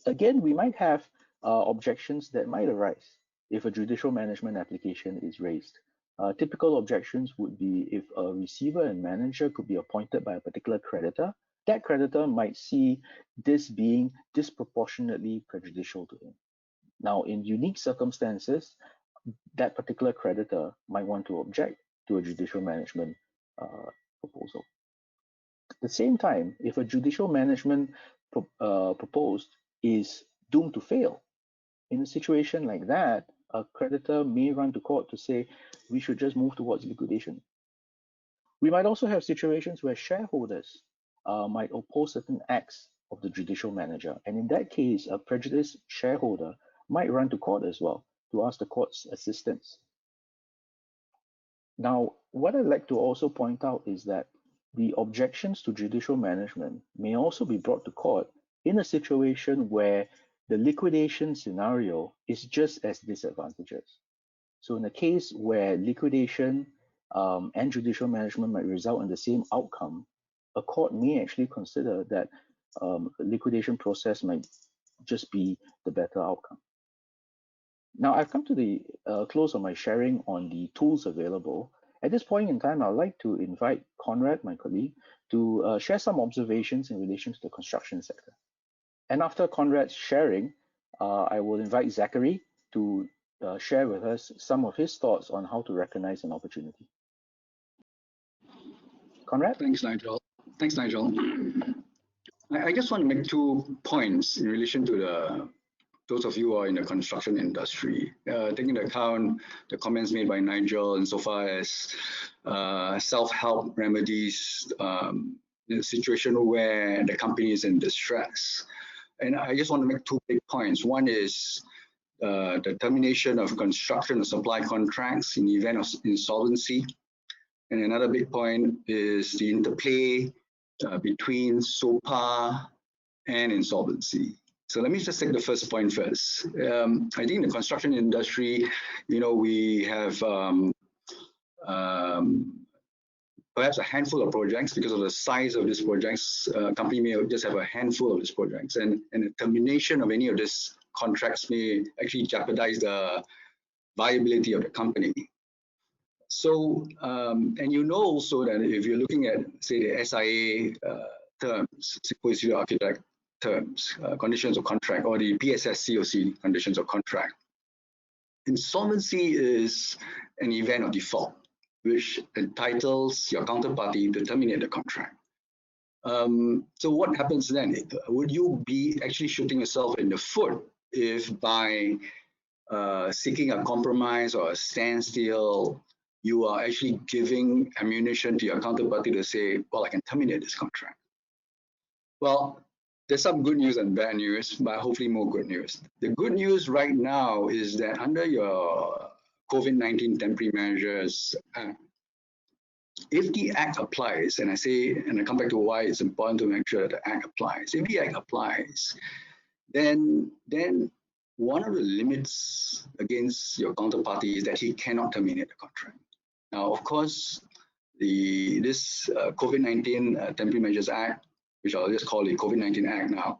Again, we might have objections that might arise if a judicial management application is raised. Typical objections would be if a receiver and manager could be appointed by a particular creditor, that creditor might see this being disproportionately prejudicial to him. Now, in unique circumstances, that particular creditor might want to object to a judicial management proposal. At the same time, if a judicial management proposed is doomed to fail, in a situation like that, a creditor may run to court to say, we should just move towards liquidation. We might also have situations where shareholders might oppose certain acts of the judicial manager. And in that case, a prejudiced shareholder might run to court as well to ask the court's assistance. Now, what I'd like to also point out is that the objections to judicial management may also be brought to court in a situation where the liquidation scenario is just as disadvantageous. So in a case where liquidation and judicial management might result in the same outcome, a court may actually consider that the liquidation process might just be the better outcome. Now, I've come to the close of my sharing on the tools available. At this point in time, I'd like to invite Conrad, my colleague, to share some observations in relation to the construction sector. And after Conrad's sharing, I will invite Zachary to share with us some of his thoughts on how to recognize an opportunity. Conrad? Thanks, Nigel. I just want to make 2 points in relation to those of you who are in the construction industry, taking into account the comments made by Nigel insofar as self-help remedies in a situation where the company is in distress. And I just want to make 2 big points. One is the termination of construction and supply contracts in the event of insolvency. And another big point is the interplay between SOPA and insolvency. So let me just take the first point first. I think in the construction industry, we have perhaps a handful of projects. Because of the size of these projects, company may just have a handful of these projects, and the termination of any of these contracts may actually jeopardize the viability of the company. So, and also that if you're looking at, say, the SIA terms, Superior Architect terms, conditions of contract, or the PSS-COC conditions of contract, insolvency is an event of default, which entitles your counterparty to terminate the contract. So what happens then? Would you be actually shooting yourself in the foot if by seeking a compromise or a standstill, you are actually giving ammunition to your counterparty to say, well, I can terminate this contract? Well, there's some good news and bad news, but hopefully more good news. The good news right now is that under your COVID-19 temporary measures act, if the act applies, and I come back to why it's important to make sure that the act applies. If the act applies, then one of the limits against your counterparty is that he cannot terminate the contract. Now, of course, this COVID-19 Temporary Measures Act, which I'll just call the COVID-19 Act now,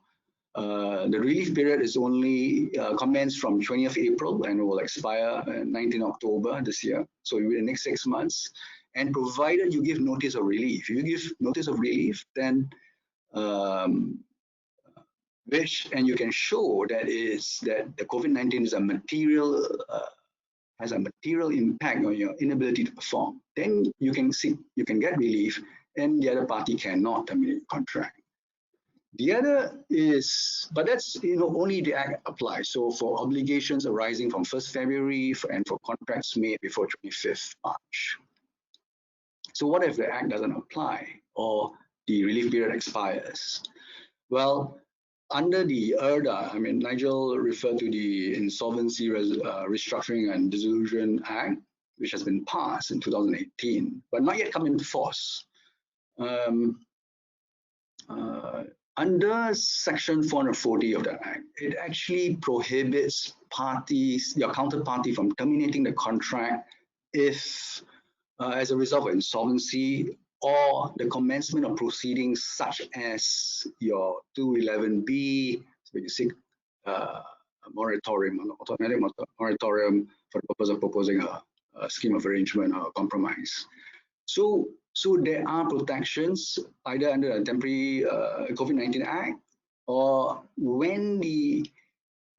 the relief period is only commenced from 20th April and will expire 19th October this year. So in the next 6 months, and provided you give notice of relief. If you give notice of relief, then and you can show that the COVID-19 is has a material impact on your inability to perform, then you can get relief, and the other party cannot terminate the contract. The other is, but that's only the act applies. So for obligations arising from 1st February and for contracts made before 25th March. So what if the act doesn't apply or the relief period expires? Well, under the IRDA, Nigel referred to the Insolvency, Restructuring and Dissolution Act. which has been passed in 2018, but not yet come into force. Under Section 440 of the Act, it actually prohibits parties, your counterparty, from terminating the contract if, as a result of insolvency or the commencement of proceedings such as your 211B, when you seek a moratorium, an automatic moratorium for the purpose of proposing a scheme of arrangement or compromise. So there are protections either under the temporary COVID-19 Act or when the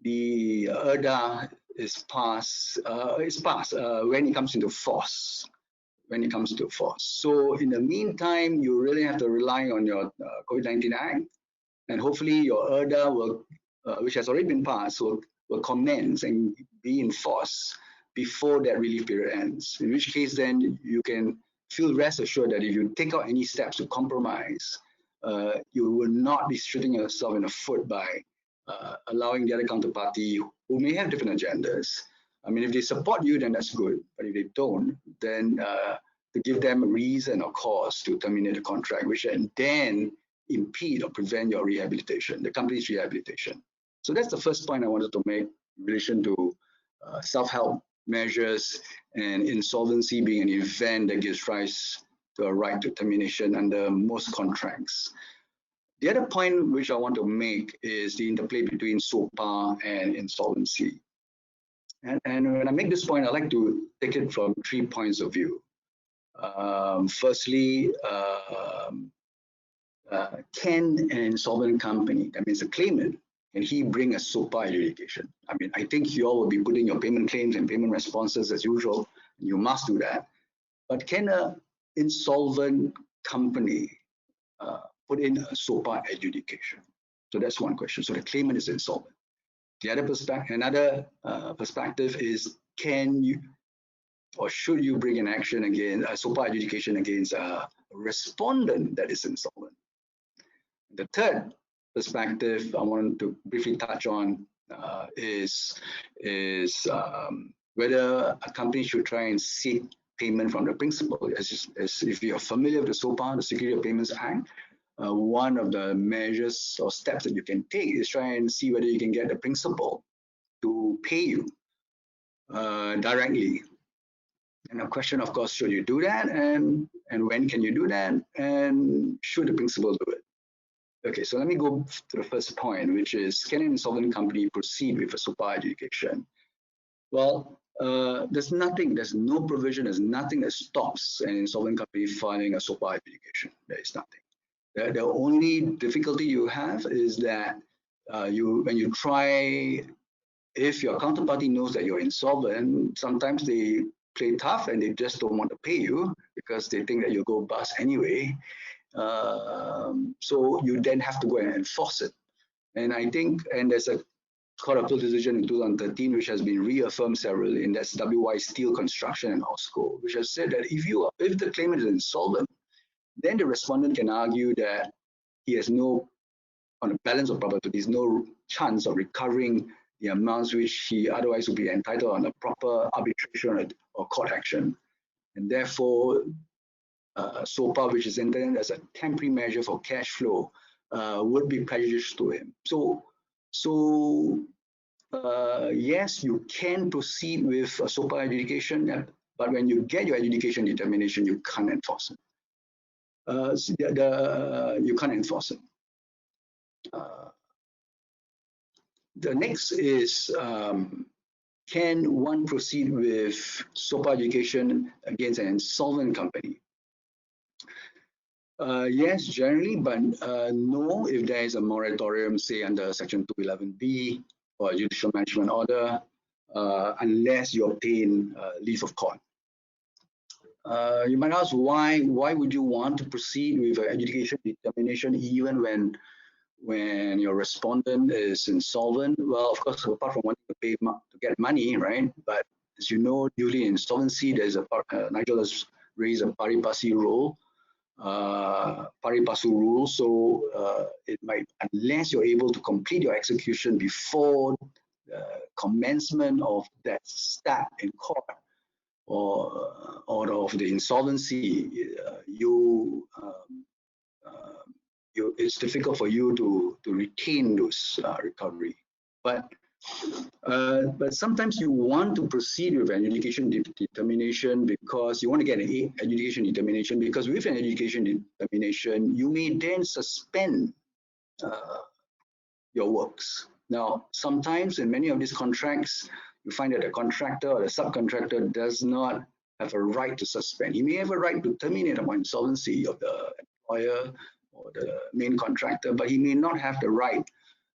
ERDA is passed, when it comes into force. So in the meantime, you really have to rely on your COVID-19 Act, and hopefully your ERDA will, which has already been passed, will commence and be in force before that relief period ends. In which case, then you can feel rest assured that if you take out any steps to compromise, you will not be shooting yourself in the foot by allowing the other counterparty, who may have different agendas. I mean, if they support you, then that's good. But if they don't, then to give them a reason or cause to terminate the contract, which then impede or prevent your rehabilitation, the company's rehabilitation. So that's the first point I wanted to make in relation to self-help measures and insolvency being an event that gives rise to a right to termination under most contracts. The other point which I want to make is the interplay between SOPA and insolvency. And when I make this point, I like to take it from 3 points of view. Firstly, can an insolvent company, that means a claimant, can he bring a SOPA adjudication? I mean, I think you all will be putting your payment claims and payment responses as usual. You must do that. But can an insolvent company put in a SOPA adjudication? So that's one question. So the claimant is insolvent. The other perspective is, can you or should you bring an action against a SOPA adjudication against a respondent that is insolvent? The third perspective I want to briefly touch on is whether a company should try and seek payment from the principal. As if you're familiar with the SOPA, the Security of Payments Act, one of the measures or steps that you can take is try and see whether you can get the principal to pay you directly. And the question, of course, should you do that, and when can you do that, and should the principal do it? Okay, so let me go to the first point, which is, can an insolvent company proceed with a SOPA adjudication? Well, there's no provision, there's nothing that stops an insolvent company filing a SOPA adjudication. There is nothing. The only difficulty you have is that when you try, if your counterparty knows that you're insolvent, sometimes they play tough and they just don't want to pay you because they think that you'll go bust anyway. So you then have to go and enforce it. And I think, and there's a Court of Appeal decision in 2013, which has been reaffirmed severally, and that's WY Steel Construction and OSCO, which has said that if the claimant is insolvent, then the respondent can argue that he has no, on a balance of probabilities, no chance of recovering the amounts which he otherwise would be entitled on a proper arbitration or court action. And therefore, SOPA, which is intended as a temporary measure for cash flow, would be prejudicial to him. So yes, you can proceed with a SOPA adjudication, but when you get your adjudication determination, you can't enforce it. You can't enforce it. The next is, can one proceed with SOPA adjudication against an insolvent company? Yes, generally, but no if there is a moratorium, say under Section 211B or a judicial management order, unless you obtain leave of court. You might ask, why would you want to proceed with an adjudication determination even when your respondent is insolvent? Well, of course, apart from wanting to pay to get money, right? But as you know, duly insolvency, there's a Nigel has raised a pari passu rule. So it might, unless you're able to complete your execution before the commencement of that step in court, of the insolvency, it's difficult for you to retain those recovery. But sometimes you want to proceed with an adjudication determination because you want to get an adjudication determination, because with an adjudication determination, you may then suspend your works. Now, sometimes in many of these contracts, you find that the contractor or the subcontractor does not have a right to suspend. He may have a right to terminate upon insolvency of the employer or the main contractor, but he may not have the right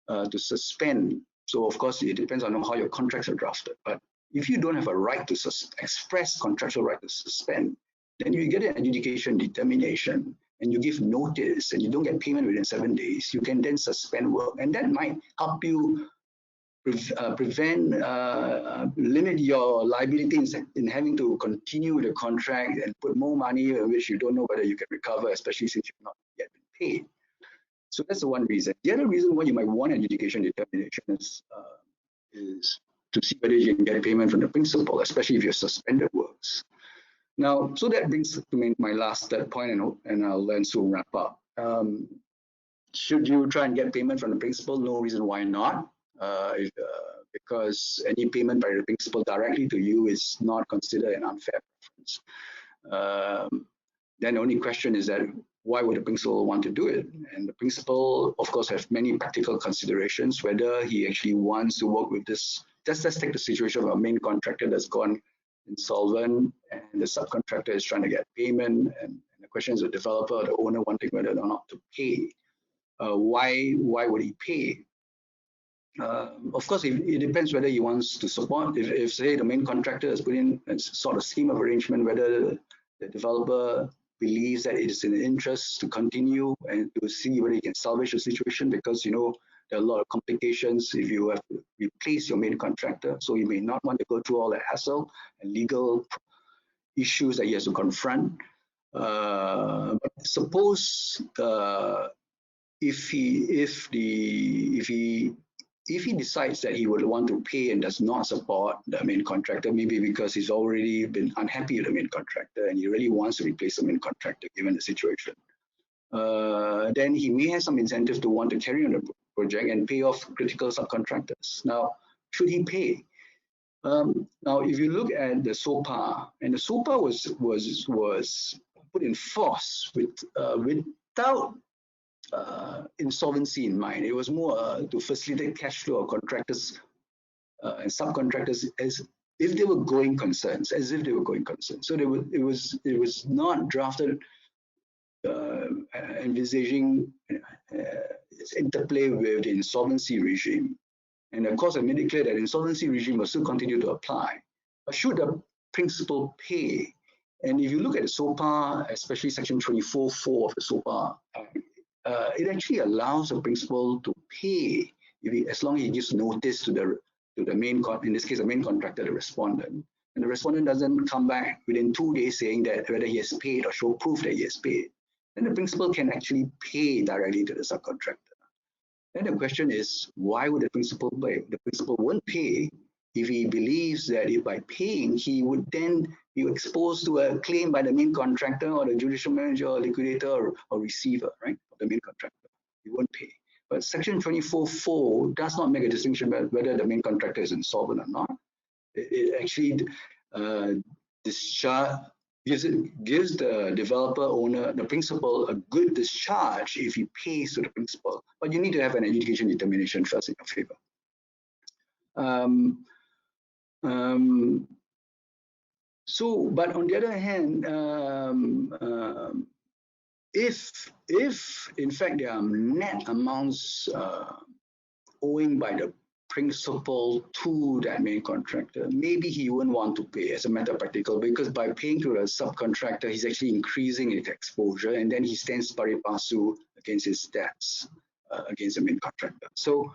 to suspend. So of course, it depends on how your contracts are drafted. But if you don't have a right to express contractual right to suspend, then you get an adjudication determination and you give notice and you don't get payment within 7 days, you can then suspend work. And that might help you limit your liability in having to continue the contract and put more money which you don't know whether you can recover, especially since you've not yet been paid. So that's the one reason. The other reason why you might want an adjudication determination is to see whether you can get payment from the principal, especially if you're suspended works. Now, so that brings to my last point, and I'll then soon wrap up. Should you try and get payment from the principal? No reason why not, because any payment by the principal directly to you is not considered an unfair preference. Then the only question is that why would the principal want to do it? And the principal, of course, have many practical considerations, whether he actually wants to work with this. Let's take the situation of a main contractor that's gone insolvent and the subcontractor is trying to get payment, and the question is the developer or the owner wanting whether or not to pay. Why would he pay? Of course, it depends whether he wants to support. If say the main contractor has put in a sort of scheme of arrangement, whether the developer believes that it is in the interest to continue and to see whether he can salvage the situation, because there are a lot of complications if you have to replace your main contractor. So you may not want to go through all that hassle and legal issues that he has to confront. But suppose if he decides that he would want to pay and does not support the main contractor, maybe because he's already been unhappy with the main contractor and he really wants to replace the main contractor given the situation, then he may have some incentive to want to carry on the project and pay off critical subcontractors. Now, should he pay? Now, if you look at the SOPA, and the SOPA was put in force without insolvency in mind. It was more to facilitate cash flow of contractors and subcontractors as if they were going concerns, So it was not drafted envisaging its interplay with the insolvency regime. And of course, I made it clear that the insolvency regime will still continue to apply. But should the principal pay? And if you look at the SOPA, especially Section 24(4) of the SOPA, it actually allows the principal to pay as long as he gives notice to the main, in this case, the main contractor, the respondent. And the respondent doesn't come back within 2 days saying that whether he has paid or show proof that he has paid. Then the principal can actually pay directly to the subcontractor. Then the question is, why would the principal pay? The principal won't pay if he believes that if by paying, he would then be exposed to a claim by the main contractor or the judicial manager or liquidator or receiver, right, of the main contractor. He won't pay. But Section 24(4) does not make a distinction about whether the main contractor is insolvent or not. It actually gives the developer, owner, the principal a good discharge if he pays to the principal. But you need to have an adjudication determination first in your favor. But on the other hand, if in fact there are net amounts owing by the principal to that main contractor, maybe he wouldn't want to pay as a matter of practical, because by paying to the subcontractor, he's actually increasing his exposure, and then he stands pari passu against his debts against the main contractor. So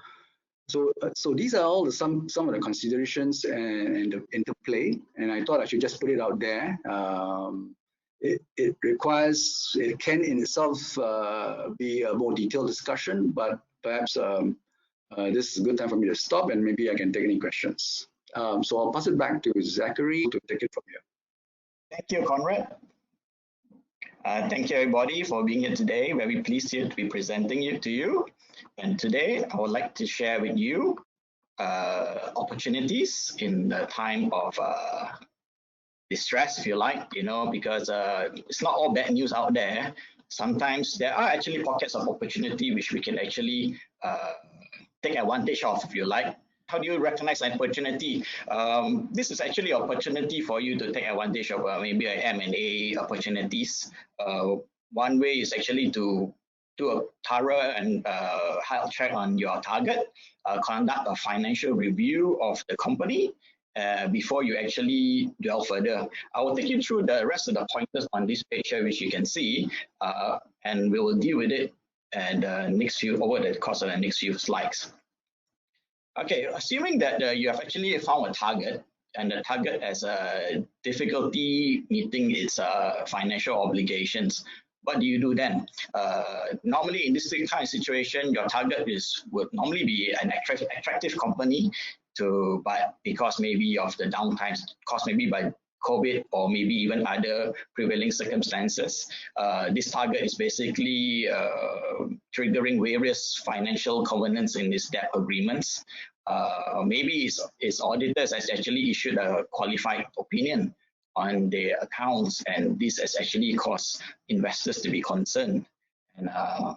these are all some of the considerations and the interplay, and I thought I should just put it out there. It can in itself be a more detailed discussion, but perhaps this is a good time for me to stop and maybe I can take any questions. So I'll pass it back to Zachary to take it from here. Thank you, Conrad. Thank you, everybody, for being here today. Very pleased here to be presenting it to you. And today, I would like to share with you opportunities in the time of distress, if you like, because it's not all bad news out there. Sometimes there are actually pockets of opportunity which we can actually take advantage of, if you like. How do you recognize an opportunity? This is actually an opportunity for you to take advantage of maybe M&A opportunities. One way is actually to do a thorough and health check on your target, conduct a financial review of the company before you actually delve further. I will take you through the rest of the pointers on this page here, which you can see, and we will deal with it and over the course of the next few slides. Okay, assuming that you have actually found a target and the target has a difficulty meeting its financial obligations, what do you do then? Normally in this kind of situation, your target would normally be an attractive company but because maybe of the downtimes caused maybe by COVID or maybe even other prevailing circumstances. This target is basically triggering various financial covenants in these debt agreements. Maybe its auditors has actually issued a qualified opinion on their accounts, and this has actually caused investors to be concerned. And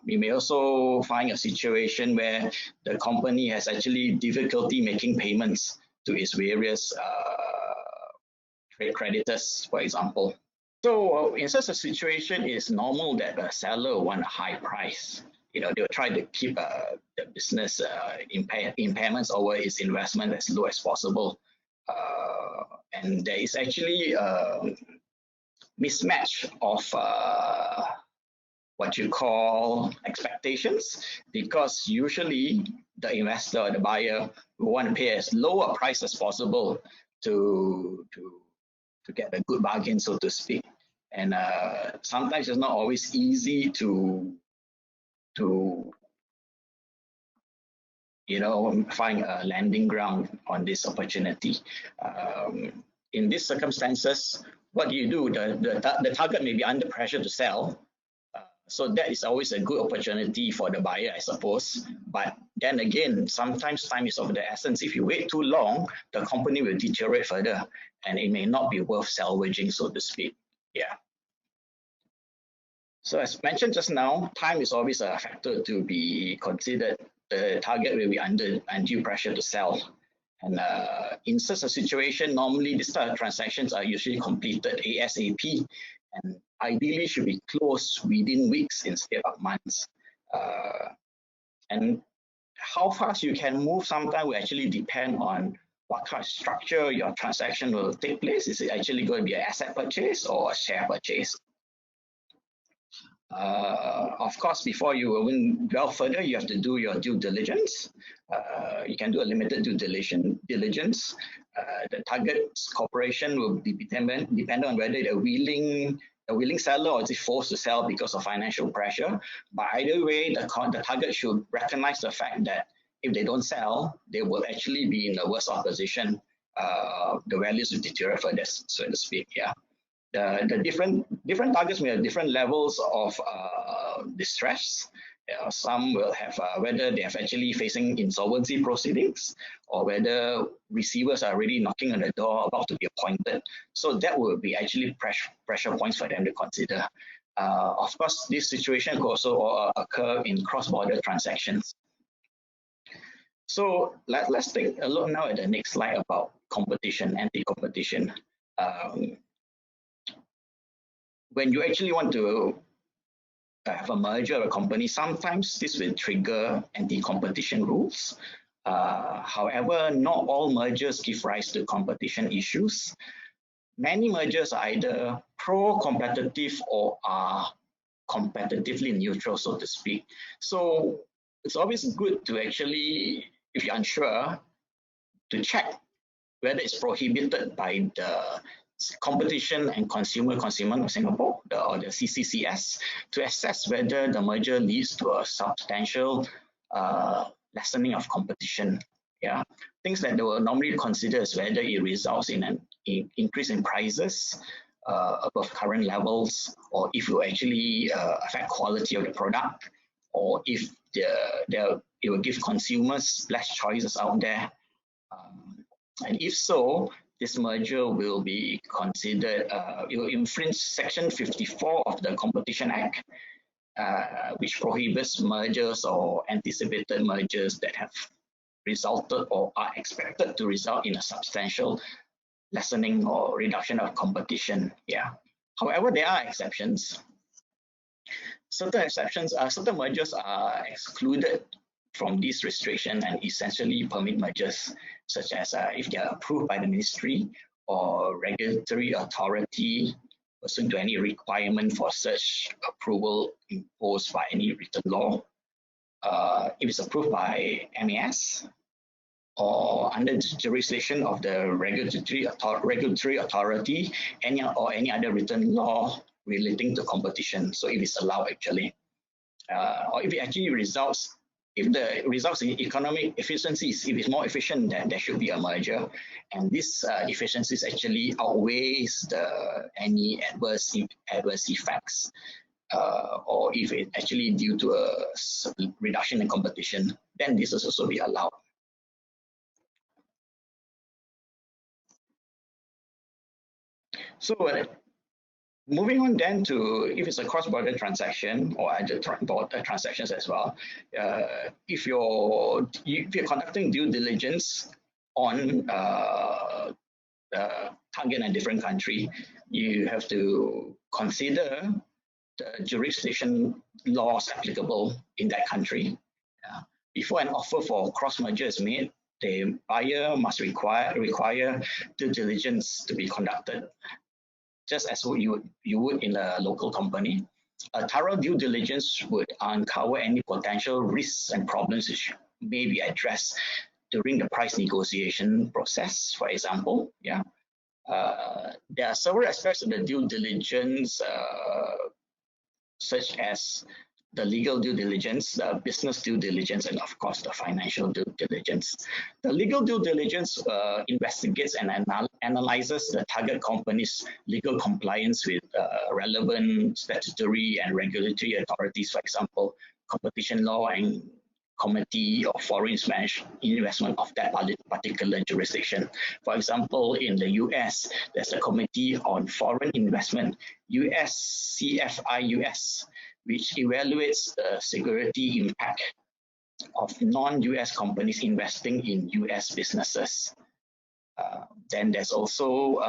we may also find a situation where the company has actually difficulty making payments to its various trade creditors, for example. So in such a situation, it's normal that the seller will want a high price. They'll try to keep the business impairments over its investment as low as possible. And there is actually a mismatch of what you call expectations, because usually the investor or the buyer will want to pay as low a price as possible to get a good bargain, so to speak. And sometimes it's not always easy to find a landing ground on this opportunity. In these circumstances, what do you do? The target may be under pressure to sell. So that is always a good opportunity for the buyer, I suppose. But then again, sometimes time is of the essence. If you wait too long, the company will deteriorate further and it may not be worth salvaging, so to speak. Yeah. So as mentioned just now, time is always a factor to be considered. The target will be under undue pressure to sell. And in such a situation, normally these type of transactions are usually completed ASAP and ideally should be closed within weeks instead of months. And how fast you can move sometimes will actually depend on what kind of structure your transaction will take place. Is it actually going to be an asset purchase or a share purchase? Of course, before you even go further, you have to do your due diligence. You can do a limited due diligence. The target corporation will be dependent on whether they're a willing seller or is it forced to sell because of financial pressure. But either way, the target should recognize the fact that if they don't sell, they will actually be in a worse off position. The values will deteriorate further, so to speak. Yeah. The different targets may have different levels of distress. Some will have whether they have actually facing insolvency proceedings or whether receivers are already knocking on the door about to be appointed. So that will be actually pressure points for them to consider. Of course, this situation could also occur in cross-border transactions. So let's take a look now at the next slide about competition, anti-competition. When you actually want to have a merger of a company, sometimes this will trigger anti-competition rules. However, not all mergers give rise to competition issues. Many mergers are either pro-competitive or are competitively neutral, so to speak. So it's always good to actually, if you're unsure, to check whether it's prohibited by the Competition and Consumer Commission of Singapore, or the CCCS, to assess whether the merger leads to a substantial lessening of competition. Yeah, things that they will normally consider is whether it results in an increase in prices, above current levels, or if it will actually affect quality of the product, or if it will give consumers less choices out there. And if so, this merger will be considered, it will infringe Section 54 of the Competition Act, which prohibits mergers or anticipated mergers that have resulted or are expected to result in a substantial lessening or reduction of competition. Yeah. However, there are exceptions. Certain mergers are excluded from this restriction and essentially permit mergers, such as if they are approved by the ministry or regulatory authority pursuant to any requirement for such approval imposed by any written law. If it's approved by MAS, or under the jurisdiction of the regulatory authority, any other written law relating to competition. So if it's allowed actually, or if it actually results, if the results in economic efficiencies, if it's more efficient, then there should be a merger. And this efficiencies actually outweighs any adverse effects, or if it actually due to a reduction in competition, then this will also be allowed. So moving on then to if it's a cross-border transaction or other border transactions as well, if you're conducting due diligence on the target in a different country, you have to consider the jurisdiction laws applicable in that country. Before an offer for cross-merger is made, the buyer must require due diligence to be conducted, just as you would in a local company. A thorough due diligence would uncover any potential risks and problems which may be addressed during the price negotiation process, for example. Yeah, there are several aspects of the due diligence, such as the legal due diligence, the business due diligence, and of course the financial due diligence. The legal due diligence investigates and analyzes the target company's legal compliance with relevant statutory and regulatory authorities, for example, competition law and Committee of Foreign Investment of that particular jurisdiction. For example, in the US, there's a Committee on Foreign Investment, CFI-US, which evaluates the security impact of non-US companies investing in US businesses. Then there's also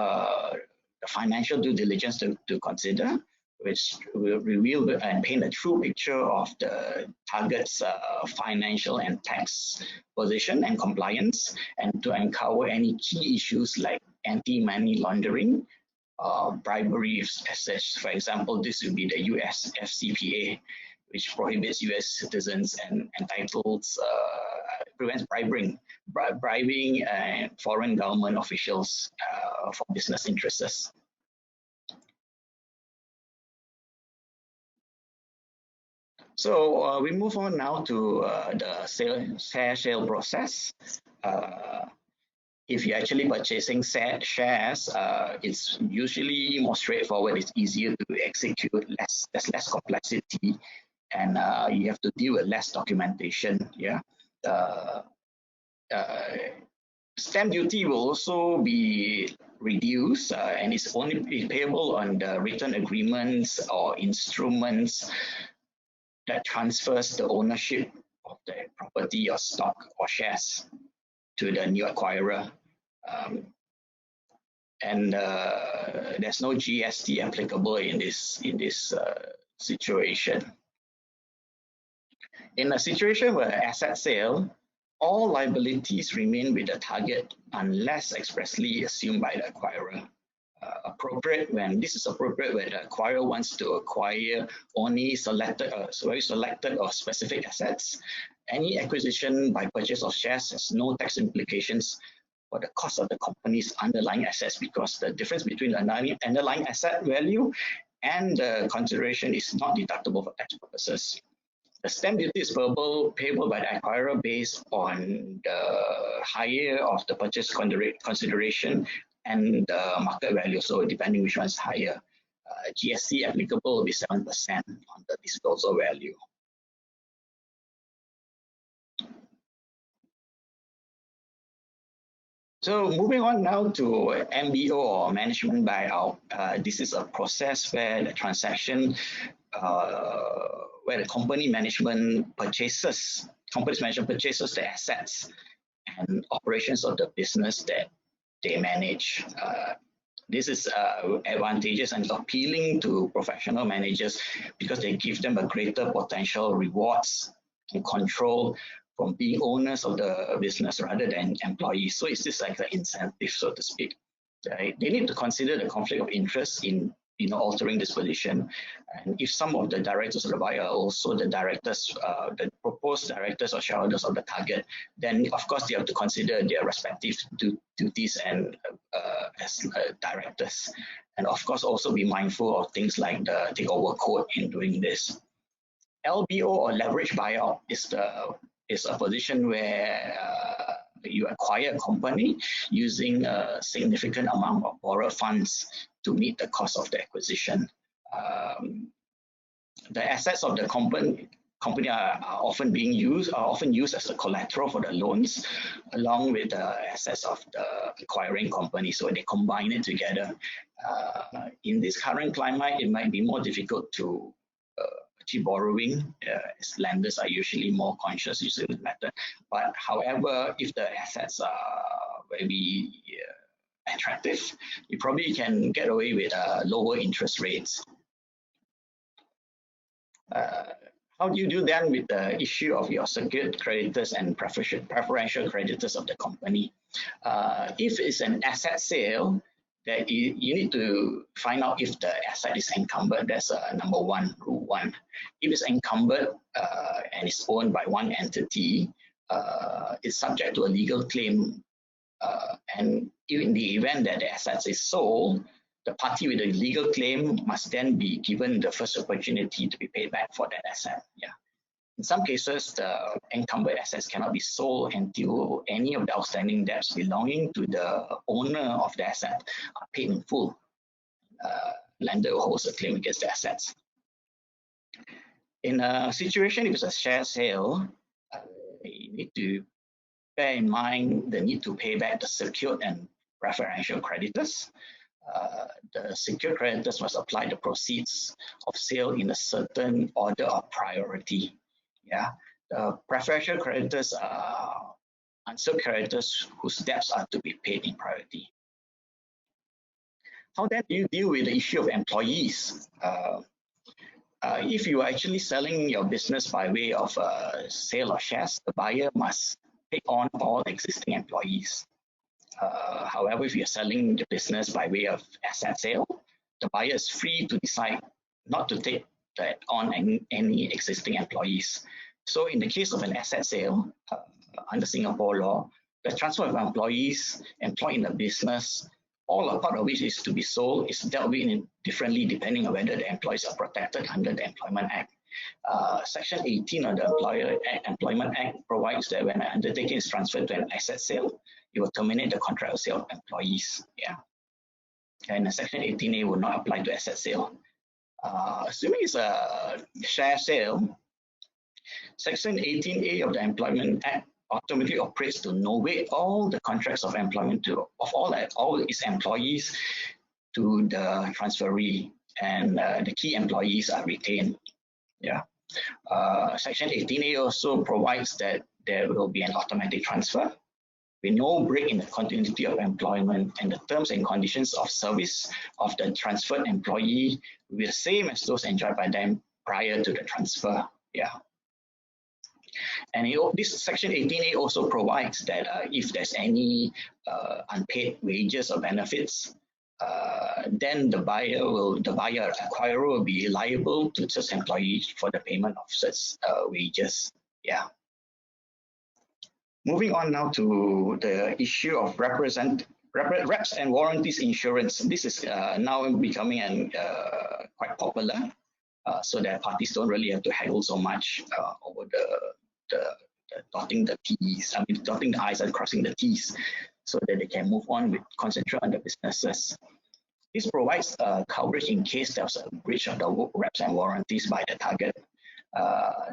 the financial due diligence to consider, which will reveal and paint a true picture of the target's financial and tax position and compliance, and to uncover any key issues like anti-money laundering, bribery, such. For example, this will be the US FCPA, which prohibits US citizens and prevents bribing foreign government officials for business interests. So we move on now to the share sale process. If you're actually purchasing shares, it's usually more straightforward. It's easier to execute. There's less complexity, and you have to deal with less documentation. Yeah. Stamp duty will also be reduced, and it's only payable on the written agreements or instruments that transfers the ownership of the property or stock or shares to the new acquirer. And there's no GST applicable in this situation. In a situation where asset sale, all liabilities remain with the target unless expressly assumed by the acquirer. This is appropriate when the acquirer wants to acquire only very selected or specific assets. Any acquisition by purchase of shares has no tax implications for the cost of the company's underlying assets, because the difference between the underlying asset value and the consideration is not deductible for tax purposes. The stamp duty is payable by the acquirer based on the higher of the purchase consideration and the market value. So depending which one is higher, GST applicable will be 7% on the disposal value. So moving on now to MBO or management buyout. This is a process where the transaction, where the company's management purchases the assets and operations of the business that they manage. This is advantageous and appealing to professional managers because they give them a greater potential rewards and control from being owners of the business rather than employees. So it's just like the incentive, so to speak. Right? They need to consider the conflict of interest in altering this position. And if some of the directors of the buyer are also the directors, the proposed directors or shareholders of the target, then of course they have to consider their respective duties and as directors. And of course also be mindful of things like the takeover code in doing this. LBO or leverage buyout is a position where you acquire a company using a significant amount of borrowed funds to meet the cost of the acquisition. The assets of the company are often used as a collateral for the loans, along with the assets of the acquiring company. So they combine it together. In this current climate, it might be more difficult to achieve borrowing, as lenders are usually more conscious using this method. But however, if the assets are very attractive, you probably can get away with lower interest rates. How do you do then with the issue of your secured creditors and preferential creditors of the company? If it's an asset sale, that you need to find out if the asset is encumbered. That's number one, rule one. If it's encumbered and it's owned by one entity, it's subject to a legal claim. And in the event that the asset is sold, the party with the legal claim must then be given the first opportunity to be paid back for that asset. Yeah. In some cases, the encumbered assets cannot be sold until any of the outstanding debts belonging to the owner of the asset are paid in full. Lender holds a claim against the assets. In a situation if it's a share sale, you need to bear in mind the need to pay back the secured and preferential creditors. The secured creditors must apply the proceeds of sale in a certain order of priority. Yeah, the preferential creditors are unsecured creditors whose debts are to be paid in priority. How then do you deal with the issue of employees? If you are actually selling your business by way of sale of shares, the buyer must take on all existing employees. However, if you're selling the business by way of asset sale, the buyer is free to decide not to take that on any existing employees. So in the case of an asset sale, under Singapore law, the transfer of employees employed in the business, all or part of which is to be sold, is dealt with differently depending on whether the employees are protected under the Employment Act. Section 18 of the Employment Act provides that when an undertaking is transferred to an asset sale, it will terminate the contract of sale of employees. Yeah, and Section 18A will not apply to asset sale. Assuming it's a share sale, Section 18A of the Employment Act automatically operates to novate all the contracts of employment of all its employees to the transferee, and the key employees are retained. Yeah. Section 18A also provides that there will be an automatic transfer with no break in the continuity of employment, and the terms and conditions of service of the transferred employee will be the same as those enjoyed by them prior to the transfer. Yeah. And this Section 18A also provides that if there's any unpaid wages or benefits, then the acquirer will be liable to such employees for the payment of such wages. Yeah. Moving on now to the issue of reps and warranties insurance. This is now becoming quite popular, so that parties don't really have to haggle so much over the dotting the T's. I mean, dotting the I's and crossing the T's. so that they can move on with concentrate on the businesses. This provides coverage in case there's a breach of the reps and warranties by the target.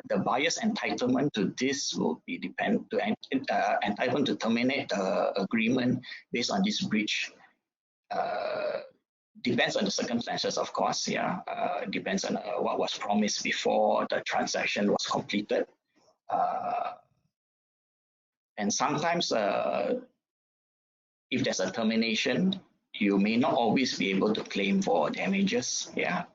The buyer's entitlement to this will be entitled to terminate the agreement based on this breach. Depends on the circumstances, of course. Yeah, depends on what was promised before the transaction was completed. And sometimes, if there's a termination, you may not always be able to claim for damages. Yeah.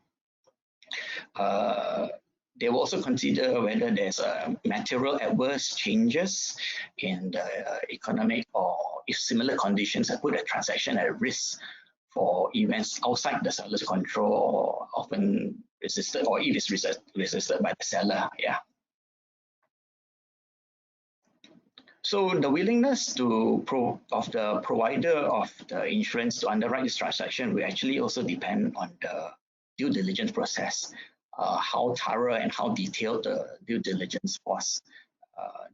They will also consider whether there's material adverse changes in the economic, or if similar conditions have put a transaction at risk for events outside the seller's control, or often resisted, or if it's resisted by the seller. Yeah. So the willingness of the provider of the insurance to underwrite this transaction will actually also depend on the due diligence process, how thorough and how detailed the due diligence was.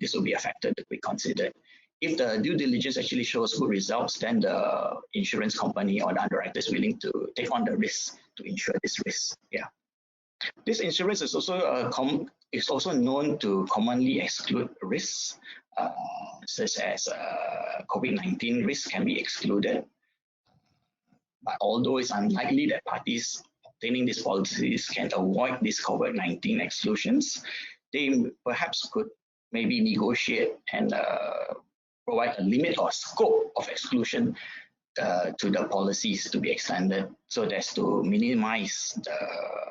This will be a factor that we considered. If the due diligence actually shows good results, then the insurance company or the underwriter is willing to take on the risk to insure this risk. Yeah. This insurance is also known to commonly exclude risks, such as COVID-19 risk can be excluded. But although it's unlikely that parties obtaining these policies can avoid these COVID-19 exclusions, they perhaps could maybe negotiate and provide a limit or scope of exclusion to the policies to be extended, so as to minimize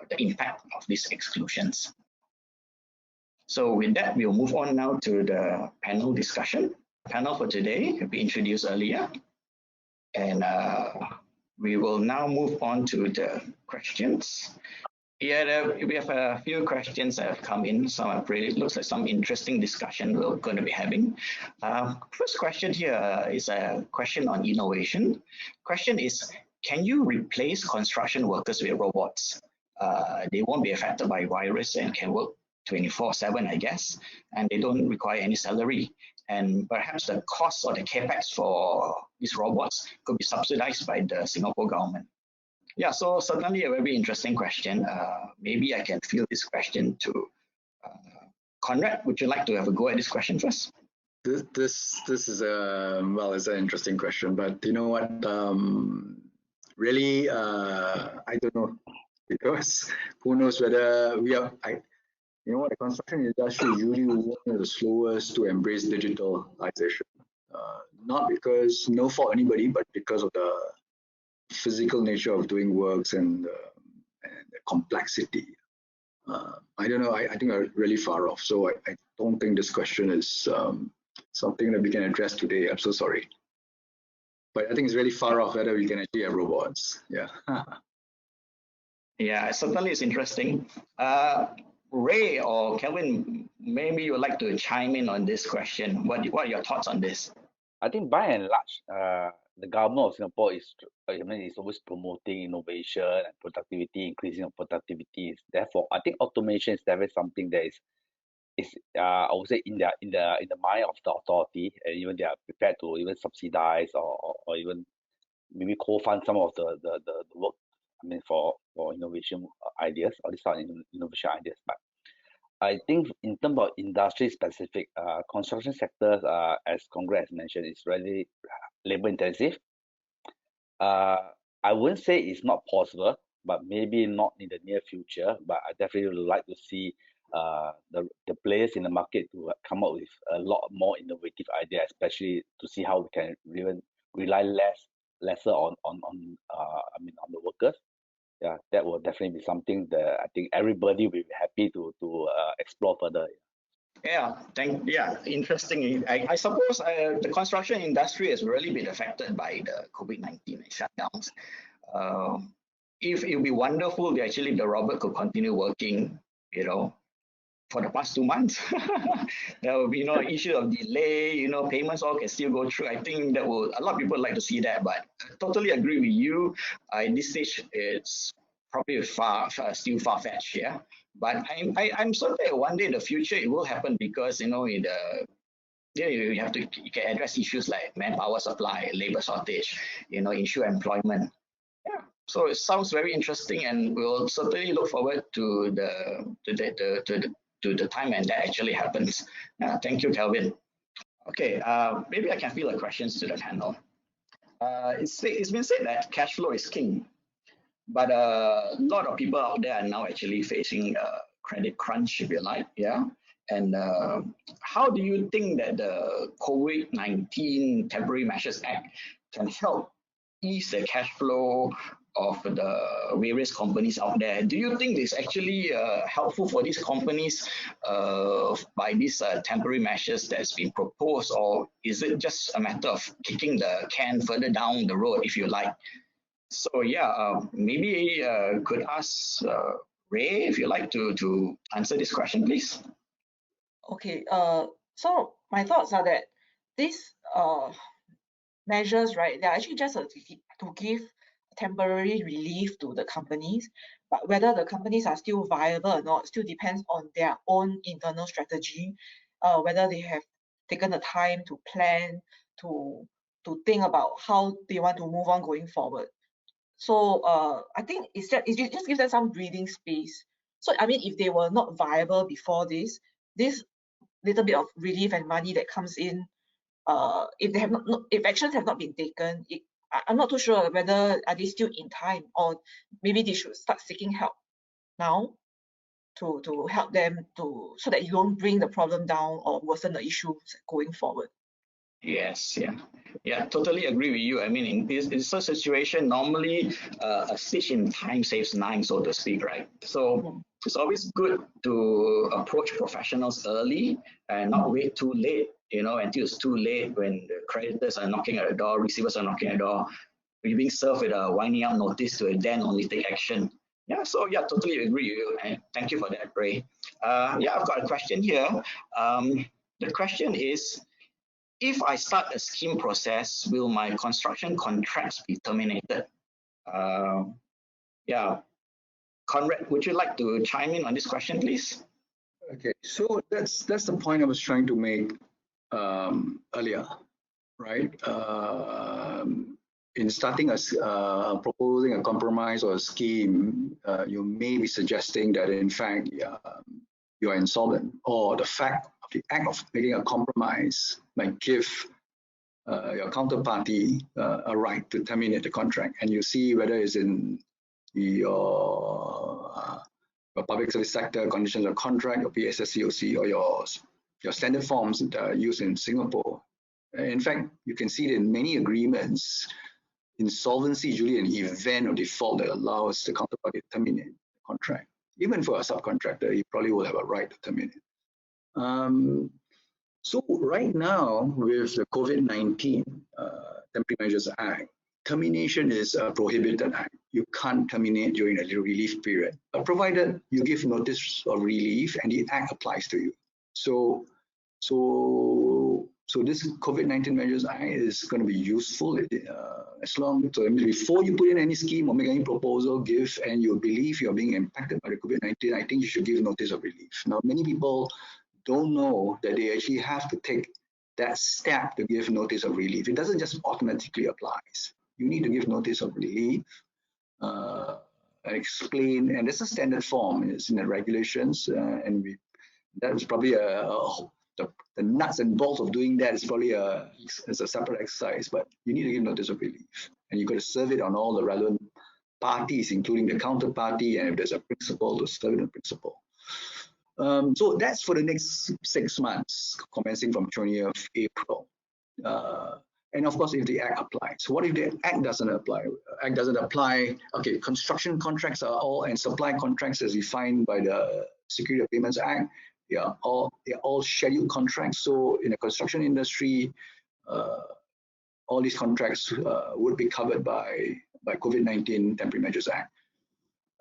the impact of these exclusions. So with that, we'll move on now to the panel discussion. The panel for today will be introduced earlier, and we will now move on to the questions. Yeah, we have a few questions that have come in. It looks like some interesting discussion we're going to be having. First question here is a question on innovation. Question is, can you replace construction workers with robots? They won't be affected by virus and can work 24/7, I guess, and they don't require any salary. And perhaps the cost or the capex for these robots could be subsidized by the Singapore government. Yeah, so certainly a very interesting question. Maybe I can field this question to Conrad. Would you like to have a go at this question first? This is it's an interesting question, but you know what? Really, I don't know, because who knows whether we are. You know what? The construction industry is usually one of the slowest to embrace digitalization. Not because no fault anybody, but because of the physical nature of doing works and the complexity. I don't know. I think we're really far off. So I don't think this question is something that we can address today. I'm so sorry. But I think it's really far off whether we can actually have robots. Yeah. Yeah, certainly it's interesting. Ray or Kelvin, maybe you would like to chime in on this question. What are your thoughts on this? I think by and large, the government of Singapore is always promoting innovation and productivity, increasing of productivity. Therefore, I think automation is definitely something that is I would say in the mind of the authority, and even they are prepared to even subsidize or even maybe co-fund some of the work. I mean, for innovation ideas, or this kind of innovation ideas. But I think in terms of industry specific, construction sectors, as Congress has mentioned, is really labor intensive. I wouldn't say it's not possible, but maybe not in the near future. But I definitely would like to see the players in the market to come up with a lot more innovative ideas, especially to see how we can even rely lesser on the workers. Yeah, that will definitely be something that I think everybody will be happy to explore further. Yeah, interesting. I suppose the construction industry has really been affected by the COVID-19 shutdowns. If it would be wonderful, actually the robot could continue working, for the past 2 months. There will be no issue of delay, payments all can still go through. I think a lot of people like to see that, but I totally agree with you. At this stage, it's probably still far-fetched, yeah. But I'm certain that one day in the future it will happen, because in the you have to, you can address issues like manpower supply, labor shortage, ensure employment. Yeah, so it sounds very interesting, and we'll certainly look forward to the time when that actually happens. Thank you, Kelvin. Okay, maybe I can field the questions to the panel. It's been said that cash flow is king, but a lot of people out there are now actually facing a credit crunch, if you like, yeah. And how do you think that the COVID-19 Temporary Measures Act can help ease the cash flow of the various companies out there? Do you think it's actually helpful for these companies by these temporary measures that's been proposed, or is it just a matter of kicking the can further down the road, if you like? So yeah, maybe could ask Ray, if you like to answer this question, please. Okay, so my thoughts are that these measures, right, they're actually just to give temporary relief to the companies, but whether the companies are still viable or not still depends on their own internal strategy, whether they have taken the time to plan, to think about how they want to move on going forward. So I think it just gives them some breathing space. So I mean, if they were not viable before this little bit of relief and money that comes in, if actions have not been taken, I'm not too sure whether are they still in time, or maybe they should start seeking help now to help them so that you don't bring the problem down or worsen the issues going forward. Yes, yeah, totally agree with you. I mean, in such a situation, normally a stitch in time saves nine, so to speak, right? So it's always good to approach professionals early and not wait too late, until it's too late when the creditors are knocking at the door, receivers are knocking at the door, you're being served with a winding up notice to then only take action. Yeah, so yeah, totally agree with you, and thank you for that, Ray. Yeah, I've got a question here. The question is, if I start a scheme process, will my construction contracts be terminated? Yeah, Conrad, would you like to chime in on this question, please? Okay, so that's the point I was trying to make earlier, right? In starting proposing a compromise or a scheme, you may be suggesting that in fact you are insolvent, or the fact of the act of making a compromise might give your counterparty a right to terminate the contract, and you see whether it's in your public service sector conditions of contract, your PSSCOC, or your standard forms that are used in Singapore. In fact, you can see that in many agreements, insolvency is usually an event of default that allows the counterparty to terminate the contract. Even for a subcontractor, he probably will have a right to terminate. So right now, with the COVID-19 Temporary Measures Act, termination is a prohibited act. You can't terminate during a relief period, but provided you give notice of relief and the act applies to you. So this COVID-19 Measures Act is going to be useful as long so before you put in any scheme or make any proposal, and you believe you're being impacted by the COVID-19, I think you should give notice of relief. Now, many people don't know that they actually have to take that step to give notice of relief. It doesn't just automatically apply. You need to give notice of relief, explain, and there's a standard form. It's in the regulations, and that was probably the nuts and bolts of doing that is probably it's a separate exercise, but you need to give notice of relief, and you've got to serve it on all the relevant parties, including the counterparty, and if there's a principal, to serve the principal. So that's for the next 6 months, commencing from 20th of April. And of course, if the Act applies. So what if the Act doesn't apply? Act doesn't apply. Okay, construction contracts are all, and supply contracts as defined by the Security of Payments Act, they're all scheduled contracts. So in the construction industry, all these contracts would be covered by COVID-19 Temporary Measures Act.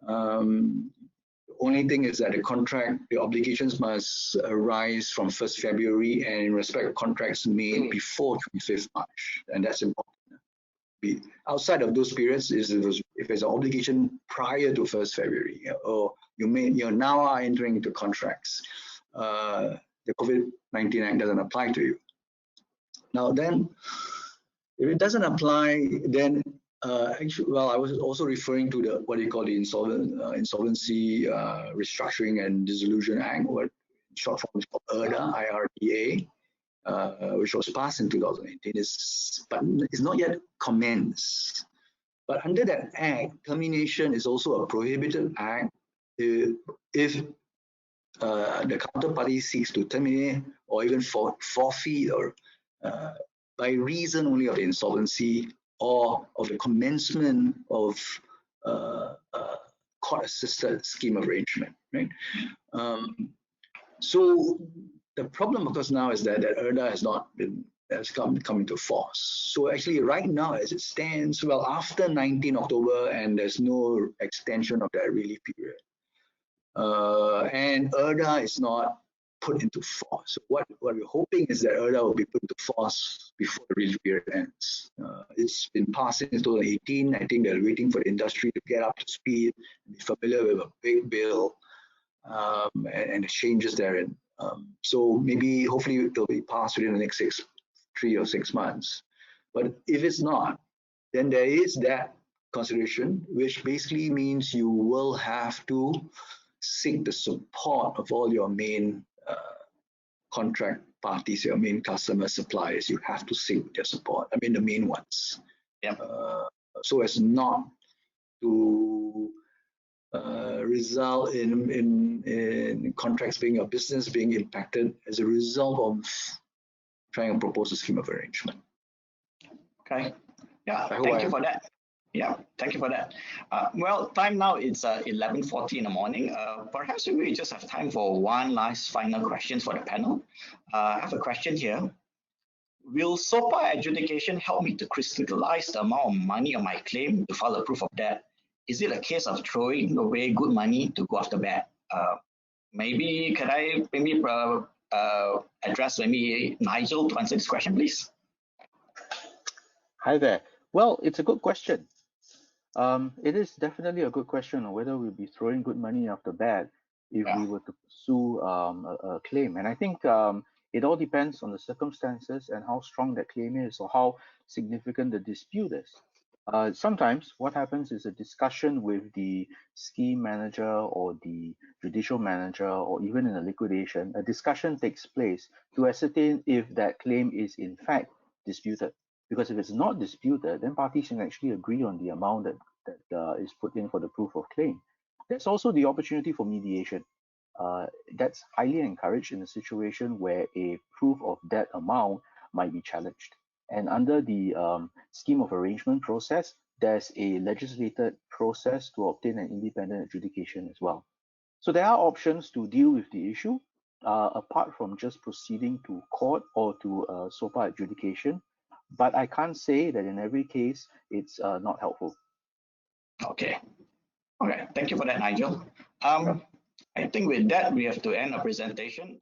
The only thing is that the obligations must arise from 1st February and in respect of contracts made before 25th March, and that's important. Outside of those periods, if there's an obligation prior to 1st February, or you now are entering into contracts, the COVID-19 Act doesn't apply to you. Now then, if it doesn't apply, then actually, well, I was also referring to the what you call the Insolvency, Restructuring and Dissolution Act, what short form is called IRDA, IRDA, which was passed in 2018, but it's not yet commenced. But under that act, termination is also a prohibited act if the counterparty seeks to terminate or even forfeit or by reason only of the insolvency or of the commencement of court-assisted scheme of arrangement, right? So the problem, of course, now is that IRDA has come into force. So actually, right now, as it stands, well, after 19 October, and there's no extension of that relief period, and IRDA is not put into force. So what we're hoping is that IRDA will be put into force before the relief period ends. It's been passed since 2018. I think they're waiting for the industry to get up to speed, and be familiar with a big bill and the changes therein. So maybe, hopefully, it'll be passed within the next 3 or 6 months. But if it's not, then there is that consideration, which basically means you will have to seek the support of all your main contract parties, your main customer suppliers. You have to seek their support. I mean, the main ones. Yeah. So as not to result in contracts being, or business being impacted as a result of trying to propose a scheme of arrangement. Okay. Yeah. Thank you for that. Yeah, thank you for that. Well, time now is 11:40 in the morning. Perhaps we just have time for one last final question for the panel. I have a question here. Will SOPA adjudication help me to crystallize the amount of money on my claim to file a proof of debt? Is it a case of throwing away good money to go after bad? Maybe could I address Nigel to answer this question, please? Hi there. Well, it's a good question. It is definitely a good question on whether we'll be throwing good money after bad if we were to pursue a claim. And I think it all depends on the circumstances and how strong that claim is, or how significant the dispute is. Sometimes what happens is a discussion with the scheme manager or the judicial manager, or even in a liquidation, a discussion takes place to ascertain if that claim is in fact disputed. Because if it's not disputed, then parties can actually agree on the amount that is put in for the proof of claim. There's also the opportunity for mediation. That's highly encouraged in a situation where a proof of that amount might be challenged. And under the scheme of arrangement process, there's a legislated process to obtain an independent adjudication as well. So there are options to deal with the issue, apart from just proceeding to court or to SOPA adjudication. But I can't say that in every case it's not helpful. Okay. All right. Thank you for that, Nigel. I think with that, we have to end our presentation.